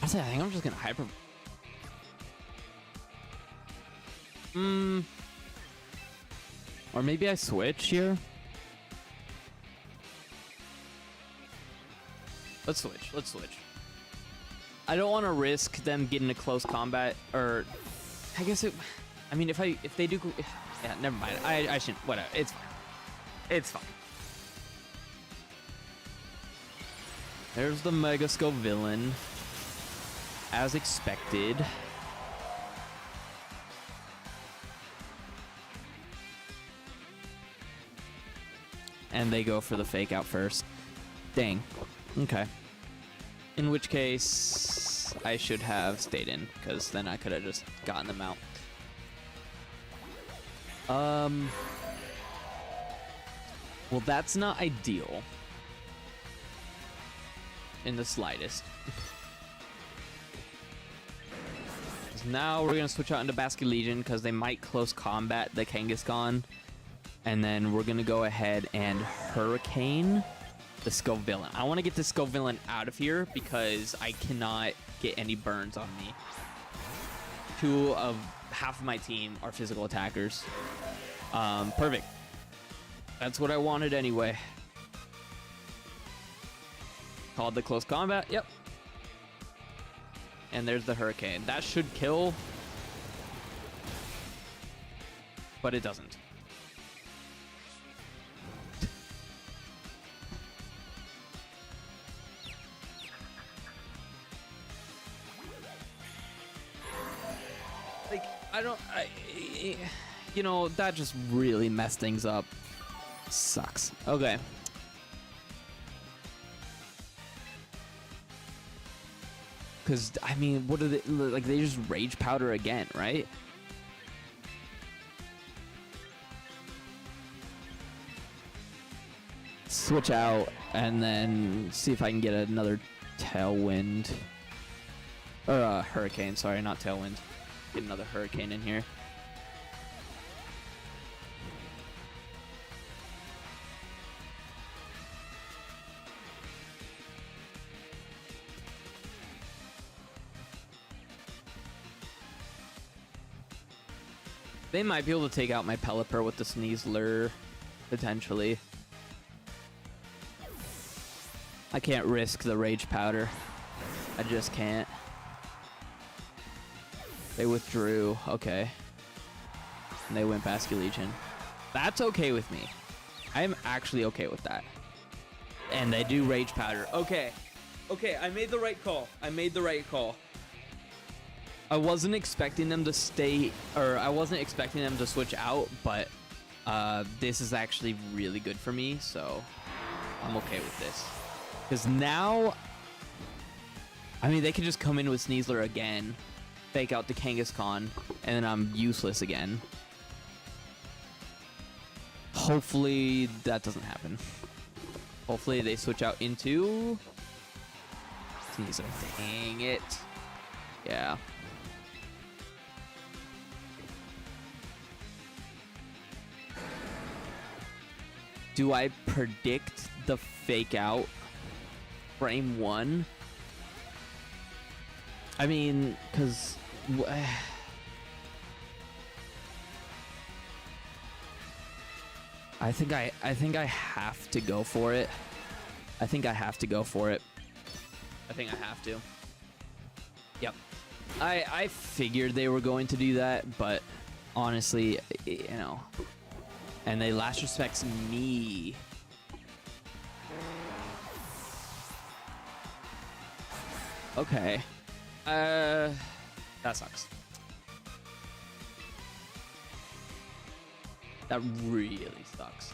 I think I'm just gonna hyper. Or maybe I switch here. Let's switch. Let's switch. I don't want to risk them getting a close combat, or I guess it. I mean, if they do, yeah, never mind. I shouldn't. Whatever. It's fine. It's fine. There's the Mega Scovillain, as expected. And they go for the fake out first. Dang. Okay. In which case, I should have stayed in, because then I could have just gotten them out. Well, that's not ideal. In the slightest. Now we're going to switch out into Basculegion, because they might close combat the Kangaskhan. And then we're going to go ahead and Hurricane the Scovillain. I want to get the Scovillain out of here because I cannot get any burns on me. Half of my team are physical attackers. Perfect. That's what I wanted anyway. Called the close combat. Yep. And there's the Hurricane. That should kill. But it doesn't. you know, that just really messed things up. Sucks. Okay. Because, I mean, what are they, like, they just Rage Powder again, right? Switch out, and then see if I can get another Tailwind. Or, Hurricane, sorry, not Tailwind. Get another Hurricane in here. They might be able to take out my Pelipper with the Sneasler, potentially. I can't risk the Rage Powder. I just can't. They withdrew. Okay. And they went Basculegion. That's okay with me. I am actually okay with that. And they do Rage Powder. Okay. Okay, I made the right call. I made the right call. I wasn't expecting them to stay, or I wasn't expecting them to switch out, but this is actually really good for me, so I'm okay with this. Because now, I mean, they can just come in with Sneasler again, fake out the Kangaskhan, and then I'm useless again. Hopefully that doesn't happen. Hopefully they switch out into Sneasler. Dang it. Yeah. Do I predict the fake out frame 1? I mean, because I think I have to go for it. I think I have to go for it. I think I have to. Yep. I figured they were going to do that, but honestly, you know. And they last respects me. Okay. That sucks. That really sucks.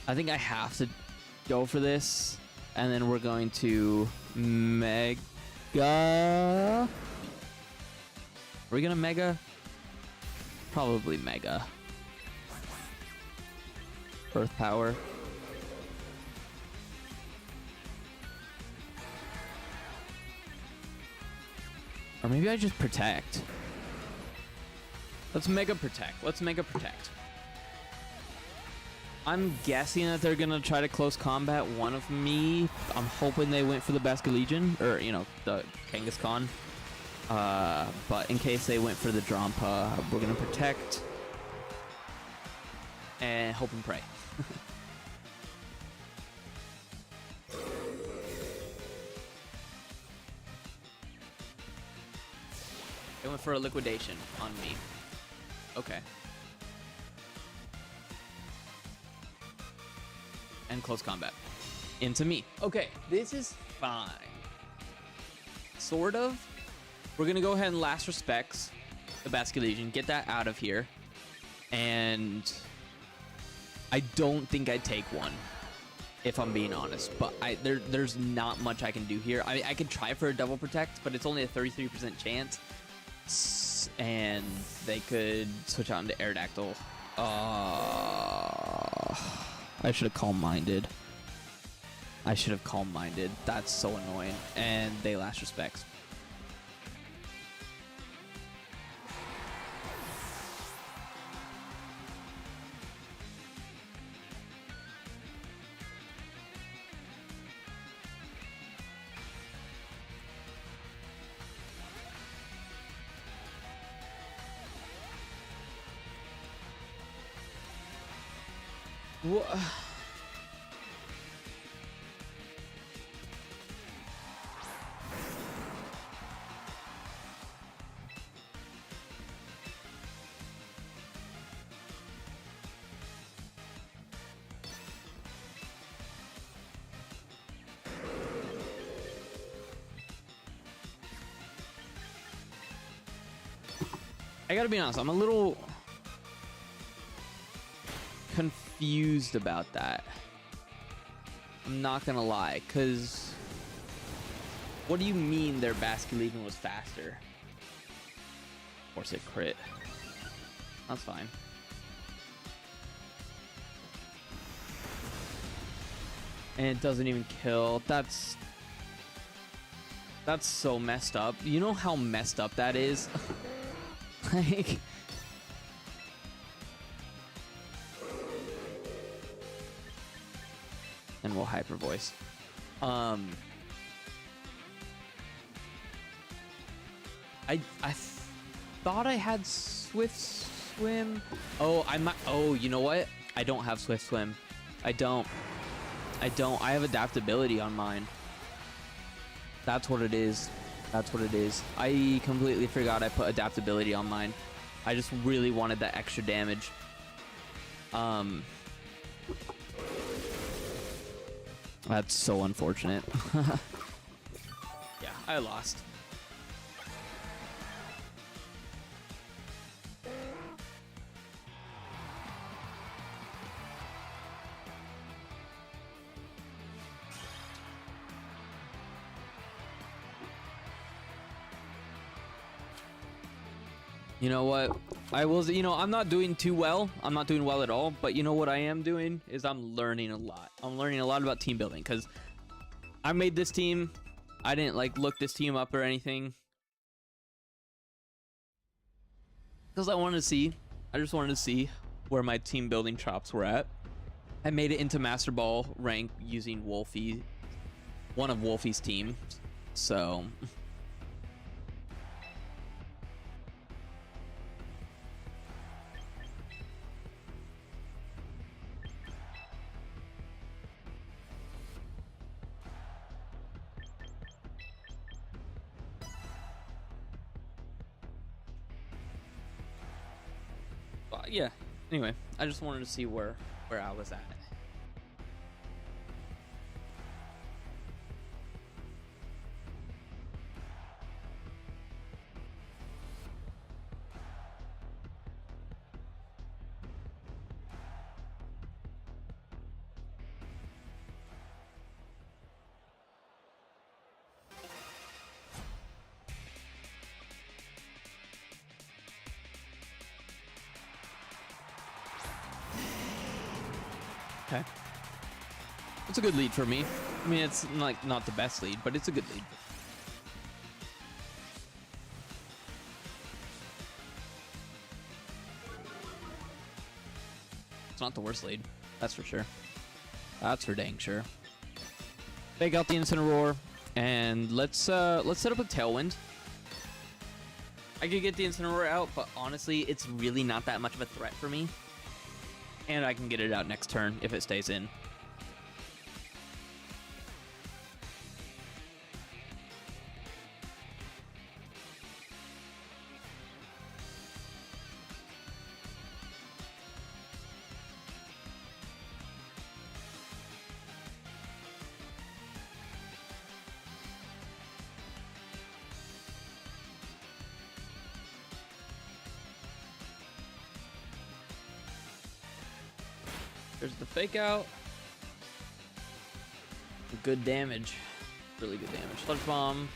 I think I have to go for this, and then we're going to Mega. Are we gonna Mega? Probably Mega. Earth Power. Or maybe I just Protect. Let's Mega Protect. Let's Mega Protect. I'm guessing that they're gonna try to close combat one of me. I'm hoping they went for the Basculegion, or you know, the Kangaskhan. But in case they went for the Drampa, we're gonna Protect and hope and pray. They went for a Liquidation on me. Okay. And close combat into me. Okay, this is fine. Sort of. We're gonna go ahead and last respects the Basculegion, get that out of here, and I don't think I'd take one, if I'm being honest. But there's not much I can do here. I could try for a double protect, but it's only a 33% chance, and they could switch out into Aerodactyl. I should have calm-minded. I should have calm-minded. That's so annoying. And they last respects. I gotta be honest, I'm a little confused about that. I'm not gonna lie, because what do you mean their Basculegion was faster? Of course it crit. That's fine. And it doesn't even kill. That's so messed up. You know how messed up that is? Like, and we'll hyper voice. I thought I had Swift Swim. Oh, I might. Oh, you know what? I don't have Swift Swim. I don't. I have adaptability on mine. That's what it is. That's what it is. I completely forgot I put adaptability on mine. I just really wanted that extra damage. That's so unfortunate. Yeah, I lost. You know what? I will, you know, I'm not doing too well. I'm not doing well at all. But you know what I am doing is I'm learning a lot. I'm learning a lot about team building because I made this team. I didn't like look this team up or anything because I wanted to see. I just wanted to see where my team building chops were at. I made it into Master Ball rank using Wolfie, one of Wolfie's teams. So. Yeah, anyway, I just wanted to see where I was at. Okay. It's a good lead for me. I mean, it's like not the best lead, but it's a good lead. It's not the worst lead. That's for sure. That's for dang sure. Fake out the Incineroar, and let's set up a Tailwind. I could get the Incineroar out, but honestly, it's really not that much of a threat for me. And I can get it out next turn if it stays in. There's the fake out. Good damage. Really good damage. Sludge Bomb.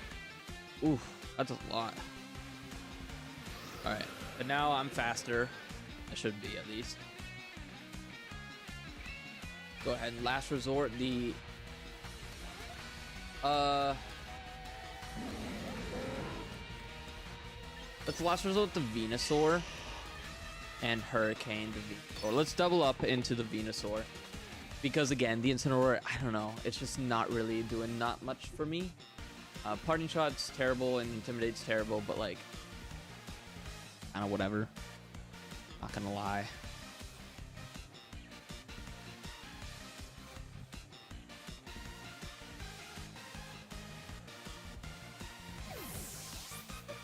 Oof, that's a lot. Alright, but now I'm faster. I should be at least. Go ahead and last resort the let's last resort the Venusaur and Hurricane the Venusaur. Let's double up into the Venusaur. Because again, the Incineroar, I don't know, it's just not really doing not much for me. Parting Shot's terrible and Intimidate's terrible, but like, kind of whatever. Not gonna lie.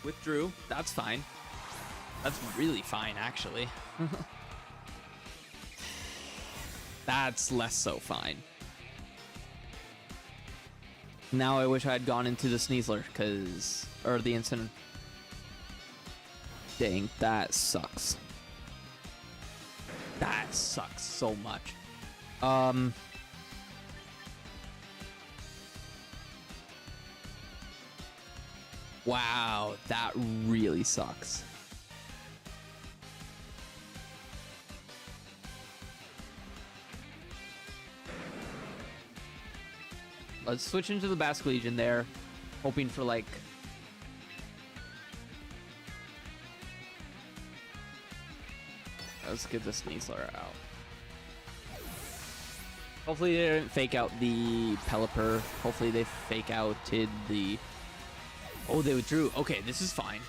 Withdrew, that's fine. That's really fine, actually. That's less so fine. Now I wish I had gone into the Sneasler, or the Instant. Dang, that sucks. That sucks so much. Wow, that really sucks. Let's switch into the Basque Legion there, hoping for like... Let's get this Sneasler out. Hopefully they didn't fake out the Pelipper. Hopefully they fake outed the... Oh, they withdrew. Okay, this is fine.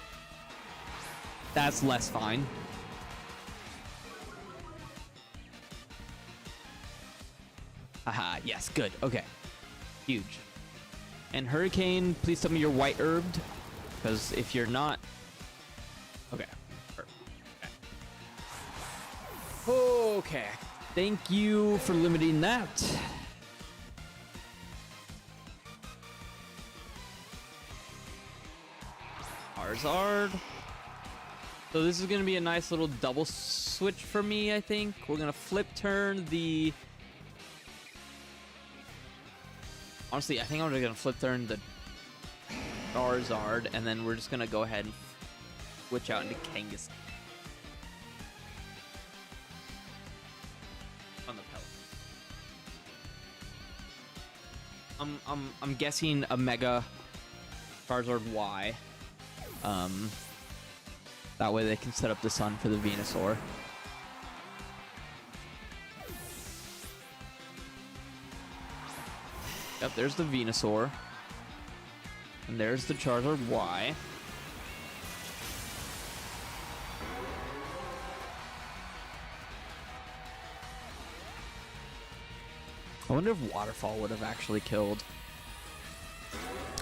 That's less fine. Haha, yes, good. Okay. Huge. And Hurricane, please tell me you're white herbed. Because if you're not... Okay. Okay. Thank you for limiting that. Charizard. So this is going to be a nice little double switch for me, I think. We're going to flip turn the... Honestly, I think I'm going to flip turn the Charizard, and then we're just going to go ahead and switch out into Kangaskhan. On the Pelipper. I'm guessing a Mega Charizard Y. That way they can set up the sun for the Venusaur. Yep, there's the Venusaur. And there's the Charizard Y. I wonder if Waterfall would have actually killed.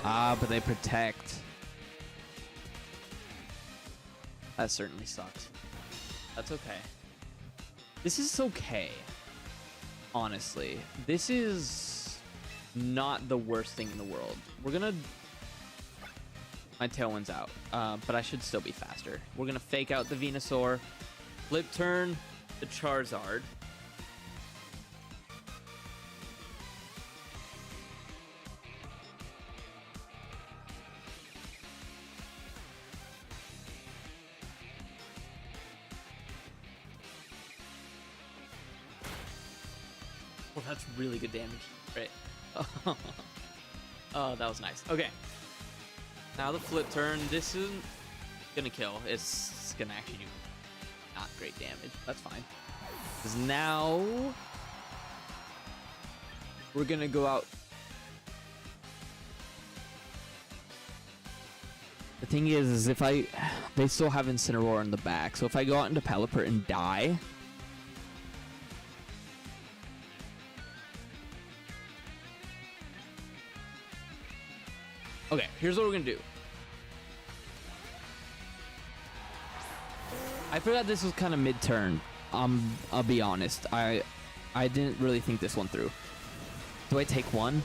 Ah, but they protect. That certainly sucks. That's okay. This is okay. Honestly. This is not the worst thing in the world. We're gonna... My Tailwind's out. But I should still be faster. We're gonna fake out the Venusaur. Flip turn the Charizard. Well, that's really good damage, right? Oh, that was nice. Okay. Now the flip turn. This isn't gonna kill. It's gonna actually do not great damage. That's fine. Because now we're gonna go out. The thing is if they still have Incineroar in the back, so if I go out into Pelipper and die, okay, here's what we're gonna do. I forgot this was kind of mid-turn. I'll be honest. I didn't really think this one through. Do I take one?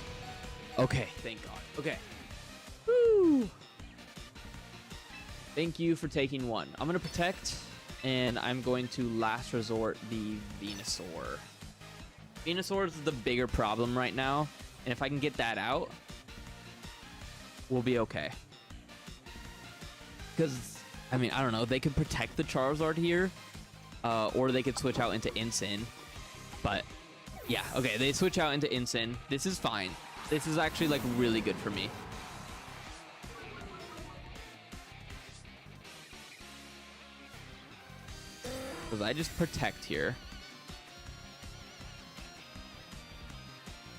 Okay, thank God. Okay. Woo! Thank you for taking one. I'm gonna protect, and I'm going to last resort the Venusaur. Venusaur is the bigger problem right now, and if I can get that out, we'll be okay. Because, I mean, I don't know. They could protect the Charizard here, or they could switch out into Incin. But, yeah, okay. They switch out into Incin. This is fine. This is actually, like, really good for me. Because I just protect here.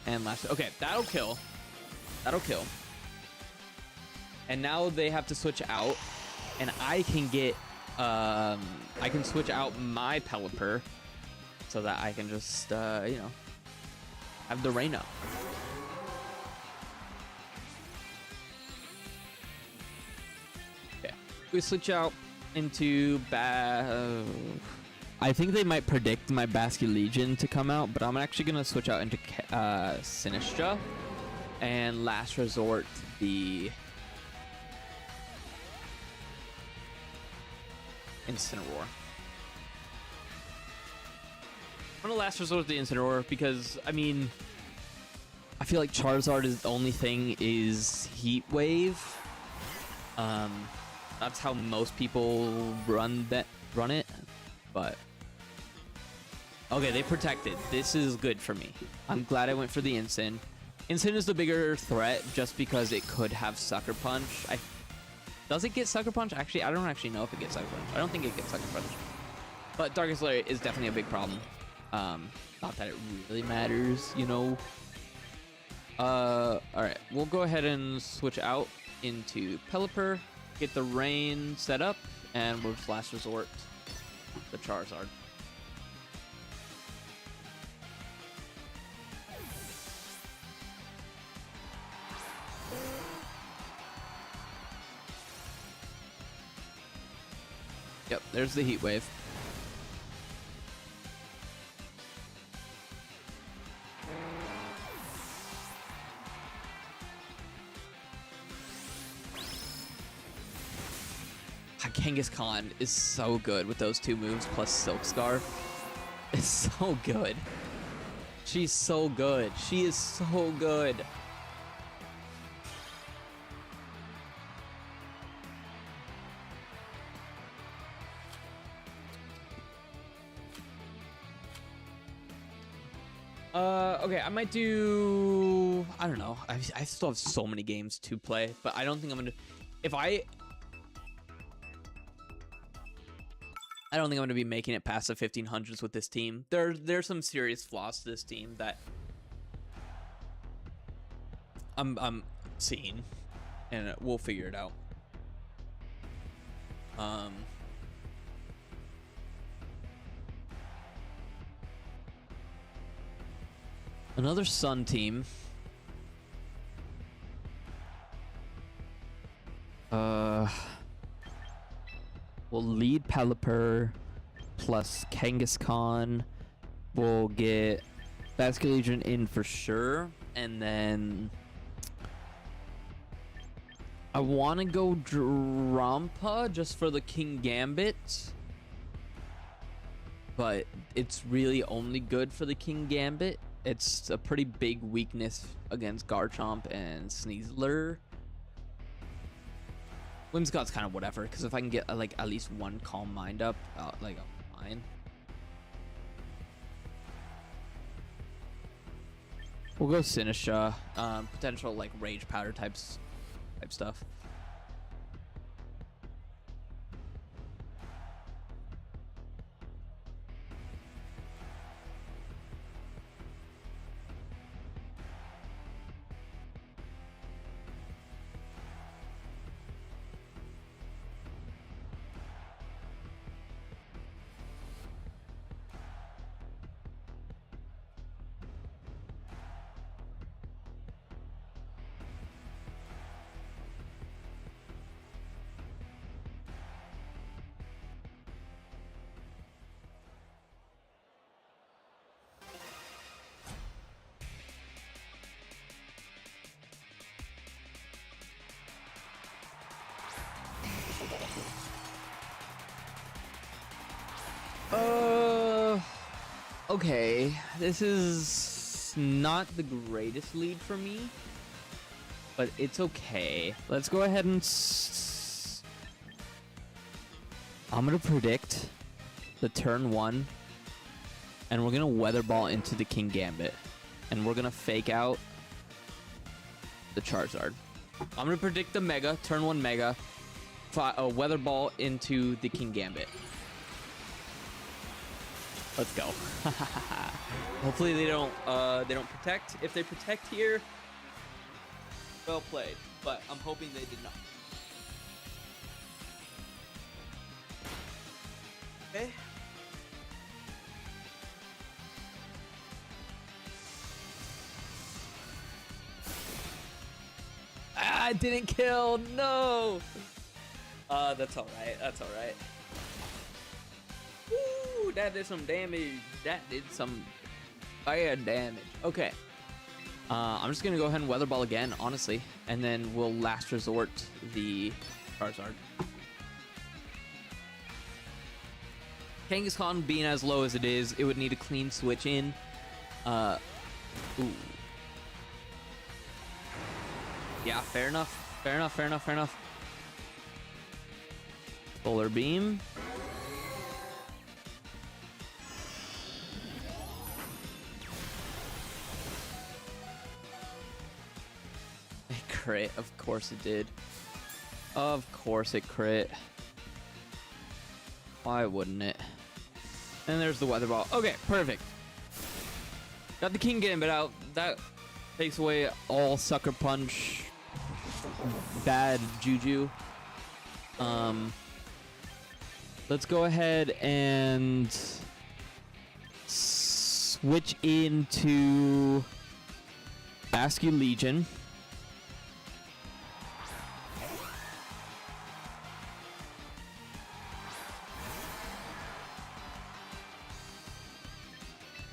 And last... Okay, that'll kill. That'll kill. And now they have to switch out, and I can get, I can switch out my Pelipper so that I can just, you know, have the rain up. Okay, we switch out into I think they might predict my Basque Legion to come out, but I'm actually gonna switch out into Sinistra and last resort Incineroar. I'm gonna last resort to the Incineroar because, I mean, I feel like Charizard is the only thing is Heat Wave. That's how most people run it, but okay, they protected. This is good for me. I'm glad I went for the Incin. Incin is the bigger threat just because it could have Sucker Punch. Does it get Sucker Punch? Actually, I don't actually know if it gets Sucker Punch. I don't think it gets Sucker Punch. But Darkest Lair is definitely a big problem. Not that it really matters, you know. Alright, we'll go ahead and switch out into Pelipper, get the Rain set up, and we'll just last resort the Charizard. Yep, there's the Heat Wave. Kangaskhan is so good with those two moves plus Silk Scarf. It's so good. She's so good. She is so good. Okay, I might do... I don't know. I still have so many games to play, but I don't think I'm gonna... I don't think I'm going to be making it past the 1500s with this team. There's some serious flaws to this team that I'm seeing, and we'll figure it out. Another Sun team. We'll lead Pelipper plus Kangaskhan. We'll get Basculegion in for sure. And then I want to go Drampa just for the Kingambit. But it's really only good for the Kingambit. It's a pretty big weakness against Garchomp and Sneasler. Whimsicott's kind of whatever, because if I can get like at least one Calm Mind up, like I'm fine. We'll go Sinisha, potential like Rage Powder type stuff. Okay, this is not the greatest lead for me, but it's okay. Let's go ahead and I'm gonna predict the turn 1, and we're gonna Weather Ball into the Kingambit, and we're gonna fake out the Charizard. I'm gonna predict the Mega, turn 1 Mega, Weather Ball into the Kingambit. Let's go. Hopefully they don't protect. If they protect here, well played. But I'm hoping they did not. Okay. Ah, it didn't kill. No. That's all right. That's all right. Woo, that did some damage. That did some bad damage. Okay. I'm just going to go ahead and Weather Ball again, honestly. And then we'll last resort the Charizard. Kangaskhan being as low as it is, it would need a clean switch in. Ooh. Yeah, fair enough. Fair enough, fair enough, fair enough. Solar Beam. It crit. Of course it did. Of course it crit. Why wouldn't it? And there's the Weather Ball. Okay, perfect. Got the King Gambit out. That takes away all Sucker Punch bad juju. Let's go ahead and switch into Askew Legion.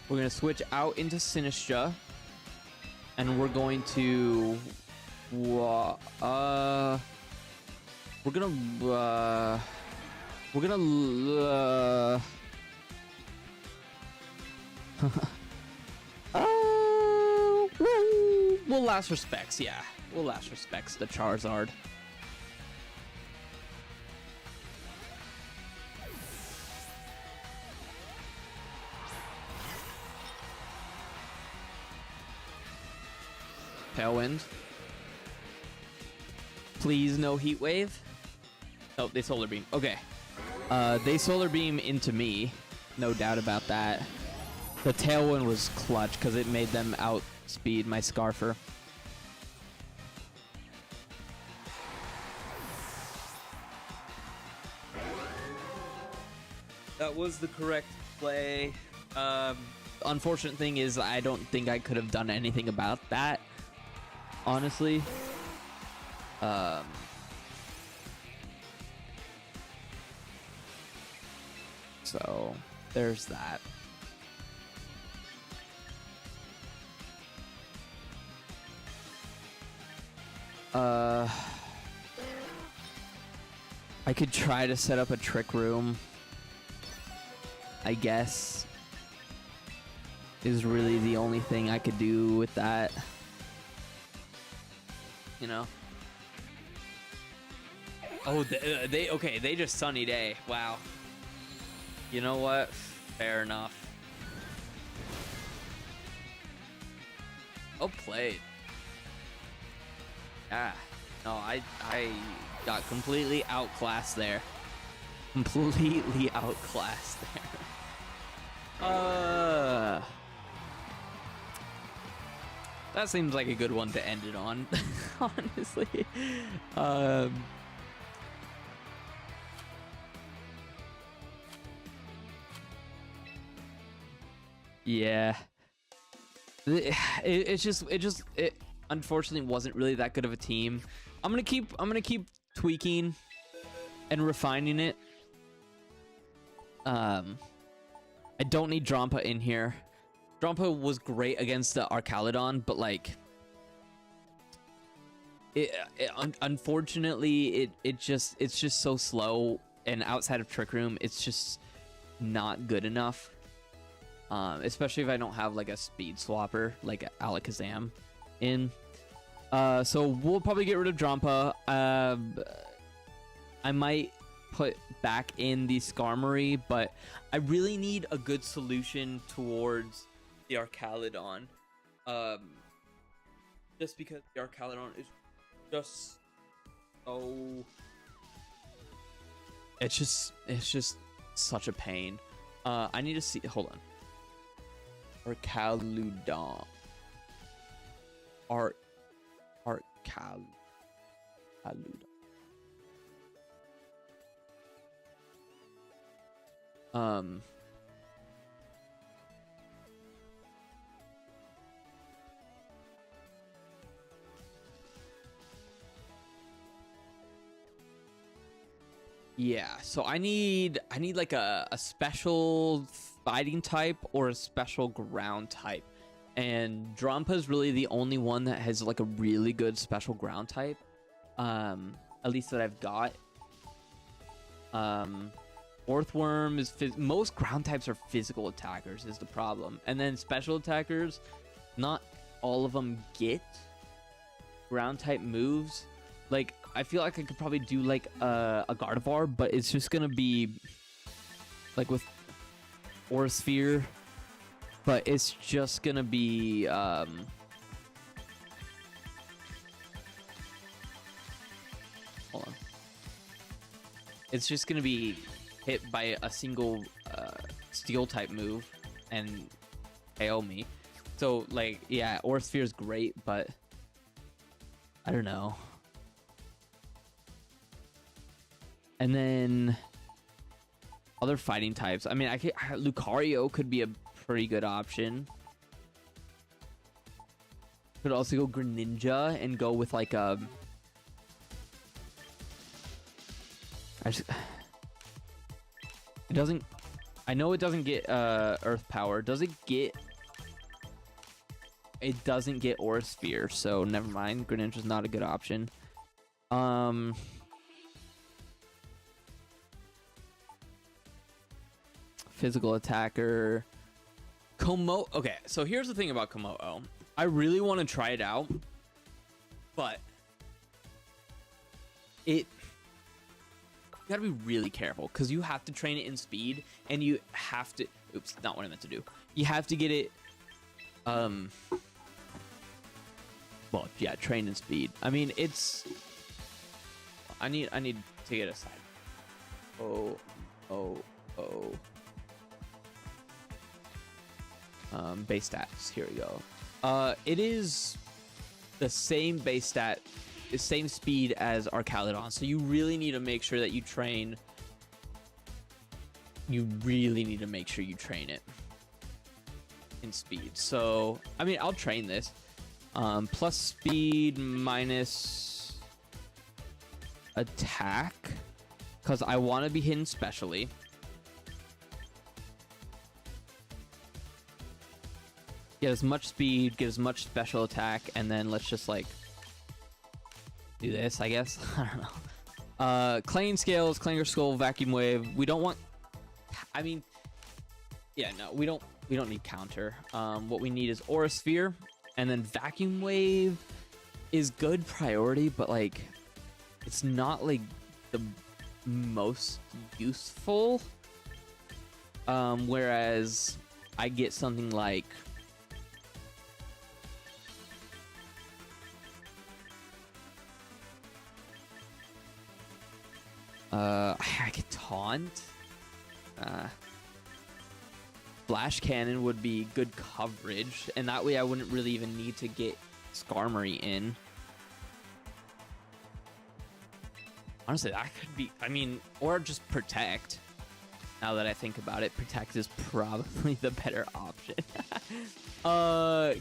We're going to switch out into Sinistcha. And we're going to... we're gonna we'll last respects, yeah. We'll last respects the Charizard. Tailwind. Please no Heat Wave. Oh, they Solar Beam. Okay. They Solar Beam into me. No doubt about that. The Tailwind was clutch because it made them outspeed my Scarfer. That was the correct play. Unfortunate thing is I don't think I could have done anything about that. Honestly. So there's that. I could try to set up a Trick Room, I guess, is really the only thing I could do with that. You know? Oh, okay, they just Sunny Day. Wow. You know what? Fair enough. Oh, played. Yeah. No, I got completely outclassed there. Completely outclassed there. That seems like a good one to end it on, honestly. Yeah. It unfortunately wasn't really that good of a team. I'm gonna keep tweaking and refining it. I don't need Drampa in here. Drampa was great against the Archaludon, but like unfortunately it's just so slow, and outside of Trick Room it's just not good enough. Especially if I don't have like a speed swapper like Alakazam in. So we'll probably get rid of Drampa. I might put back in the Skarmory, but I really need a good solution towards the Archaludon. Just because the Archaludon is just so... It's just such a pain. I need to see... Hold on. Archaludon. Archaludon. Yeah, so I need like a special fighting type or a special ground type. And Drampa is really the only one that has like a really good special ground type. At least that I've got. Orthworm is most ground types are physical attackers is the problem, and then special attackers, not all of them get ground type moves. Like I feel like I could probably do like a Gardevoir, but it's just gonna be like with Aura Sphere, but it's just gonna be hold on. It's just gonna be hit by a single steel type move and KO me. So like yeah, Aura Sphere is great, but I don't know. And then other fighting types. I mean, Lucario could be a pretty good option. Could also go Greninja and go with like a. It doesn't. I know it doesn't get Earth Power. Does it get? It doesn't get Aura Sphere, so never mind. Greninja's not a good option. Physical attacker. Komodo. Okay, so here's the thing about Komodo. I really want to try it out, but you gotta be really careful because you have to train it in speed, and you have to. Oops, not what I meant to do. You have to get it. Well, yeah, train in speed. I mean, it's. I need to get a side. Oh. Base stats. Here we go. It is the same base stat, the same speed as Archaludon. So you really need to make sure that you train. You really need to make sure you train it in speed. So I mean, I'll train this. Plus speed minus attack, because I want to be hidden specially. Get as much speed, get as much special attack, and then let's just like do this, I guess. I don't know. Clanging Scales, Clanger Skull, Vacuum Wave. We don't want. I mean, yeah, no, we don't need counter. What we need is Aura Sphere, and then Vacuum Wave is good priority, but like it's not like the most useful. Whereas I get something like. I could taunt. Flash Cannon would be good coverage, and that way I wouldn't really even need to get Skarmory in. Honestly, that could be. I mean, or just Protect. Now that I think about it, Protect is probably the better option.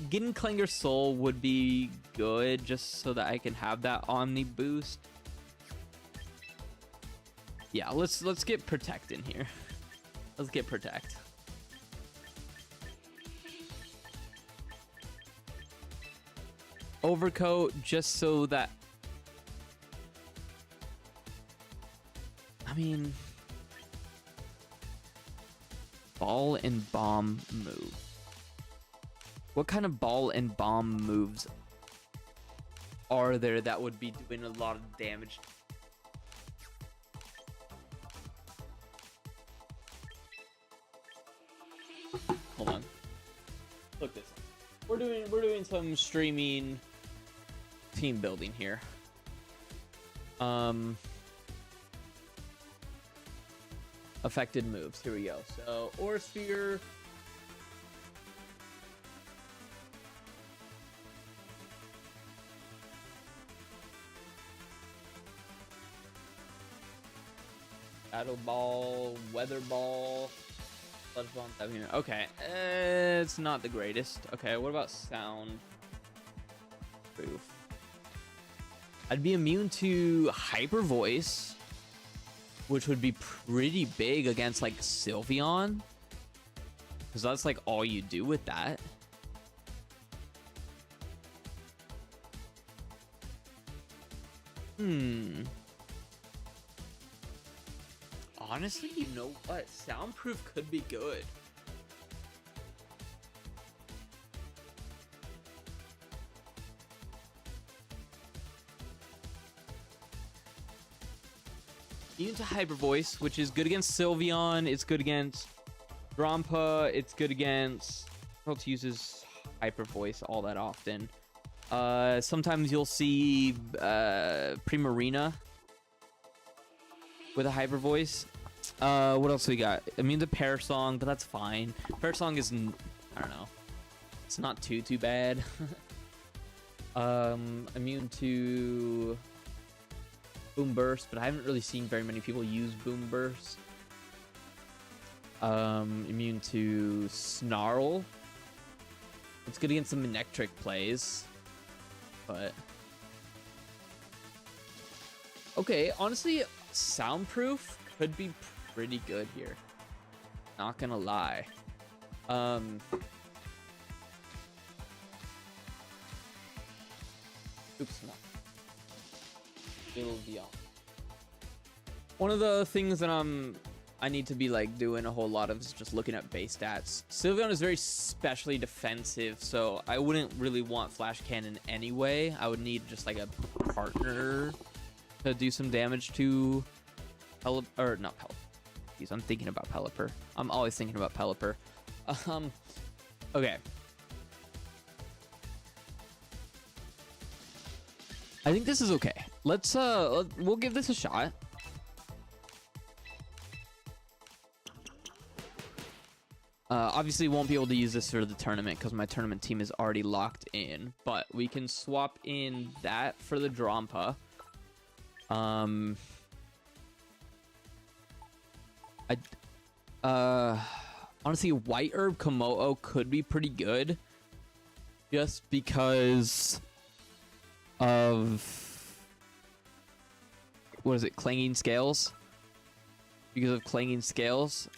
Getting Clanger Soul would be good, just so that I can have that Omni boost. Yeah, let's get Protect in here. Let's get Protect. Overcoat, just so that. I mean, Ball and Bomb move. What kind of Ball and Bomb moves are there that would be doing a lot of damage? Hold on. Look this up. We're doing some streaming team building here. Affected moves. Here we go. So Aura Sphere. Shadow Ball, Weather Ball. Okay, it's not the greatest. Okay, what about sound proof? I'd be immune to Hyper Voice, which would be pretty big against like Sylveon, because that's like all you do with that. Honestly, you know what? Soundproof could be good. Immune to Hyper Voice, which is good against Sylveon. It's good against Drampa. It's good against... Who else uses Hyper Voice all that often? Sometimes you'll see Primarina with a Hyper Voice. What else we got? Immune to Pear Song, but that's fine. Pear Song is... I don't know. It's not too bad. Immune to... Boom Burst, but I haven't really seen very many people use Boom Burst. Immune to Snarl. It's good against some Manectric plays, but okay, honestly, Soundproof could be pretty good here. Not gonna lie. Oops, no. It'll be on. One of the things that I need to be like doing a whole lot of is just looking at base stats. Sylveon is very specially defensive, so I wouldn't really want Flash Cannon anyway. I would need just like a partner to do some damage to or not Pelipper. Jeez, I'm thinking about Pelipper. I'm always thinking about Pelipper. Okay. I think this is okay. We'll give this a shot. Obviously won't be able to use this for the tournament because my tournament team is already locked in, but we can swap in that for the Drampa. Honestly, White Herb Komodo could be pretty good just because of what is it, Clanging Scales? Because of Clanging Scales.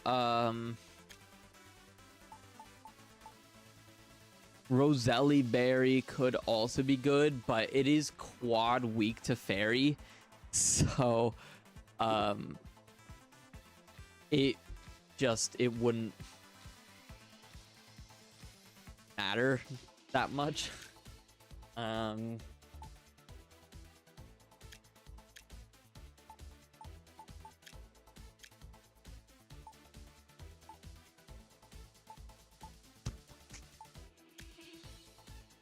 Roselli Berry could also be good, but it is quad weak to Fairy, so it wouldn't matter that much.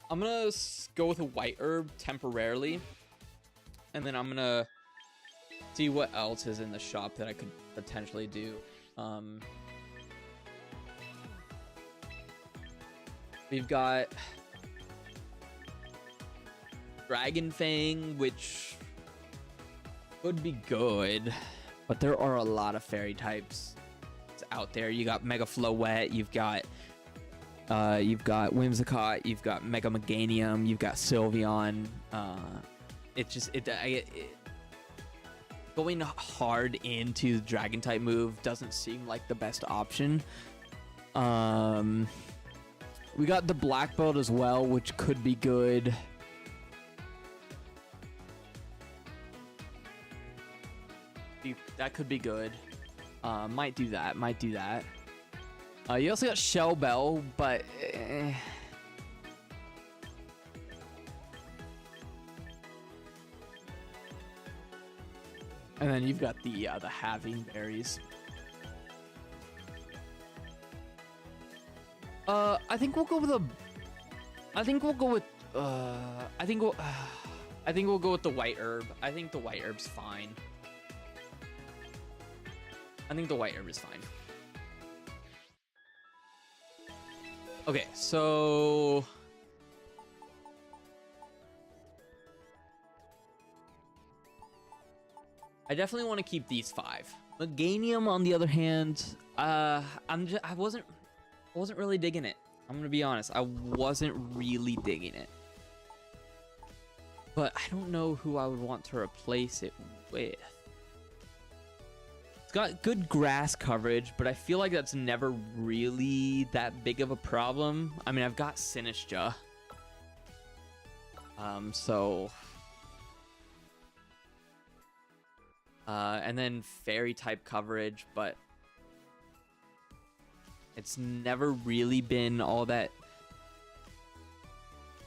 I'm gonna go with a White Herb temporarily, and then I'm gonna see what else is in the shop that I could potentially do. We've got Dragon Fang, which would be good, but there are a lot of fairy types out there. You got Mega Floette, you've got Whimsicott, you've got Mega Meganium, you've got Sylveon. Going hard into the Dragon type move doesn't seem like the best option. We got the Black Belt as well, which could be good. That could be good. Might do that. You also got Shell Bell, but and then you've got the Halving Berries. I think we'll go with the White Herb. I think the White Herb's fine. I think the White Herb is fine. Okay, so I definitely want to keep these 5. Meganium, on the other hand, I wasn't really digging it. I'm gonna be honest, I wasn't really digging it. But I don't know who I would want to replace it with. It's got good grass coverage, but I feel like that's never really that big of a problem. I mean, I've got Sinistcha. So And then fairy type coverage, but it's never really been all that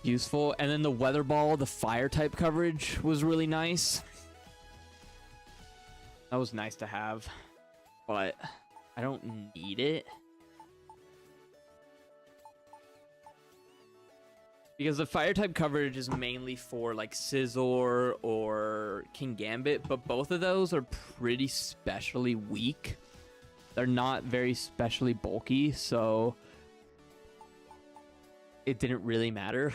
useful. And then the weather ball, the fire type coverage was really nice. That was nice to have, but I don't need it. Because the fire type coverage is mainly for like Scizor or Kingambit, but both of those are pretty specially weak. They're not very specially bulky, so it didn't really matter.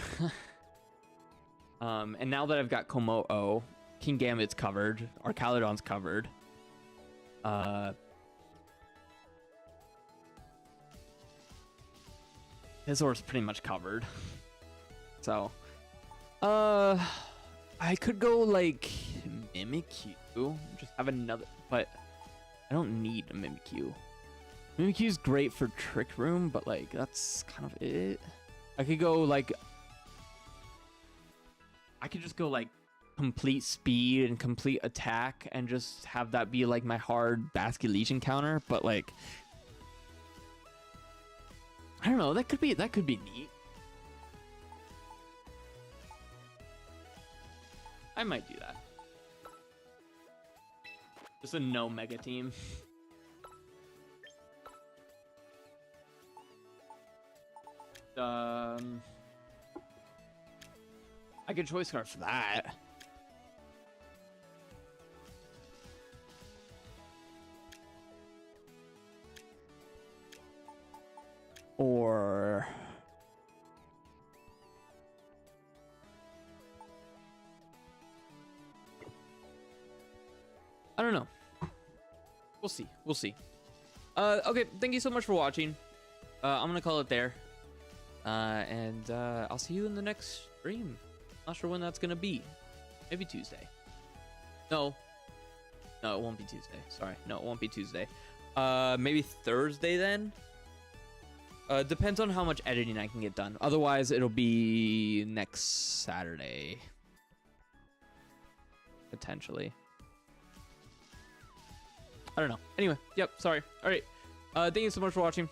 And now that I've got Komodo, Kingambit's covered, Arcaludon's covered. Scizor's pretty much covered. So, I could go like Mimikyu, just have another, but I don't need a Mimikyu. Mimikyu's great for Trick Room, but like that's kind of it. I could go like, I could just go like complete speed and complete attack and just have that be like my hard Basculegion counter, but like I don't know, that could be neat. I might do that. Just a no mega team. I could choice card for that. Or I don't know. We'll see. We'll see. Okay, thank you so much for watching. I'm gonna call it there. And I'll see you in the next stream. Not sure when that's gonna be. Maybe Tuesday. No, it won't be Tuesday. Sorry, no, it won't be Tuesday. Maybe Thursday then. Depends on how much editing I can get done. Otherwise, it'll be next Saturday. Potentially. I don't know. Anyway, yep, sorry. All right. Thank you so much for watching.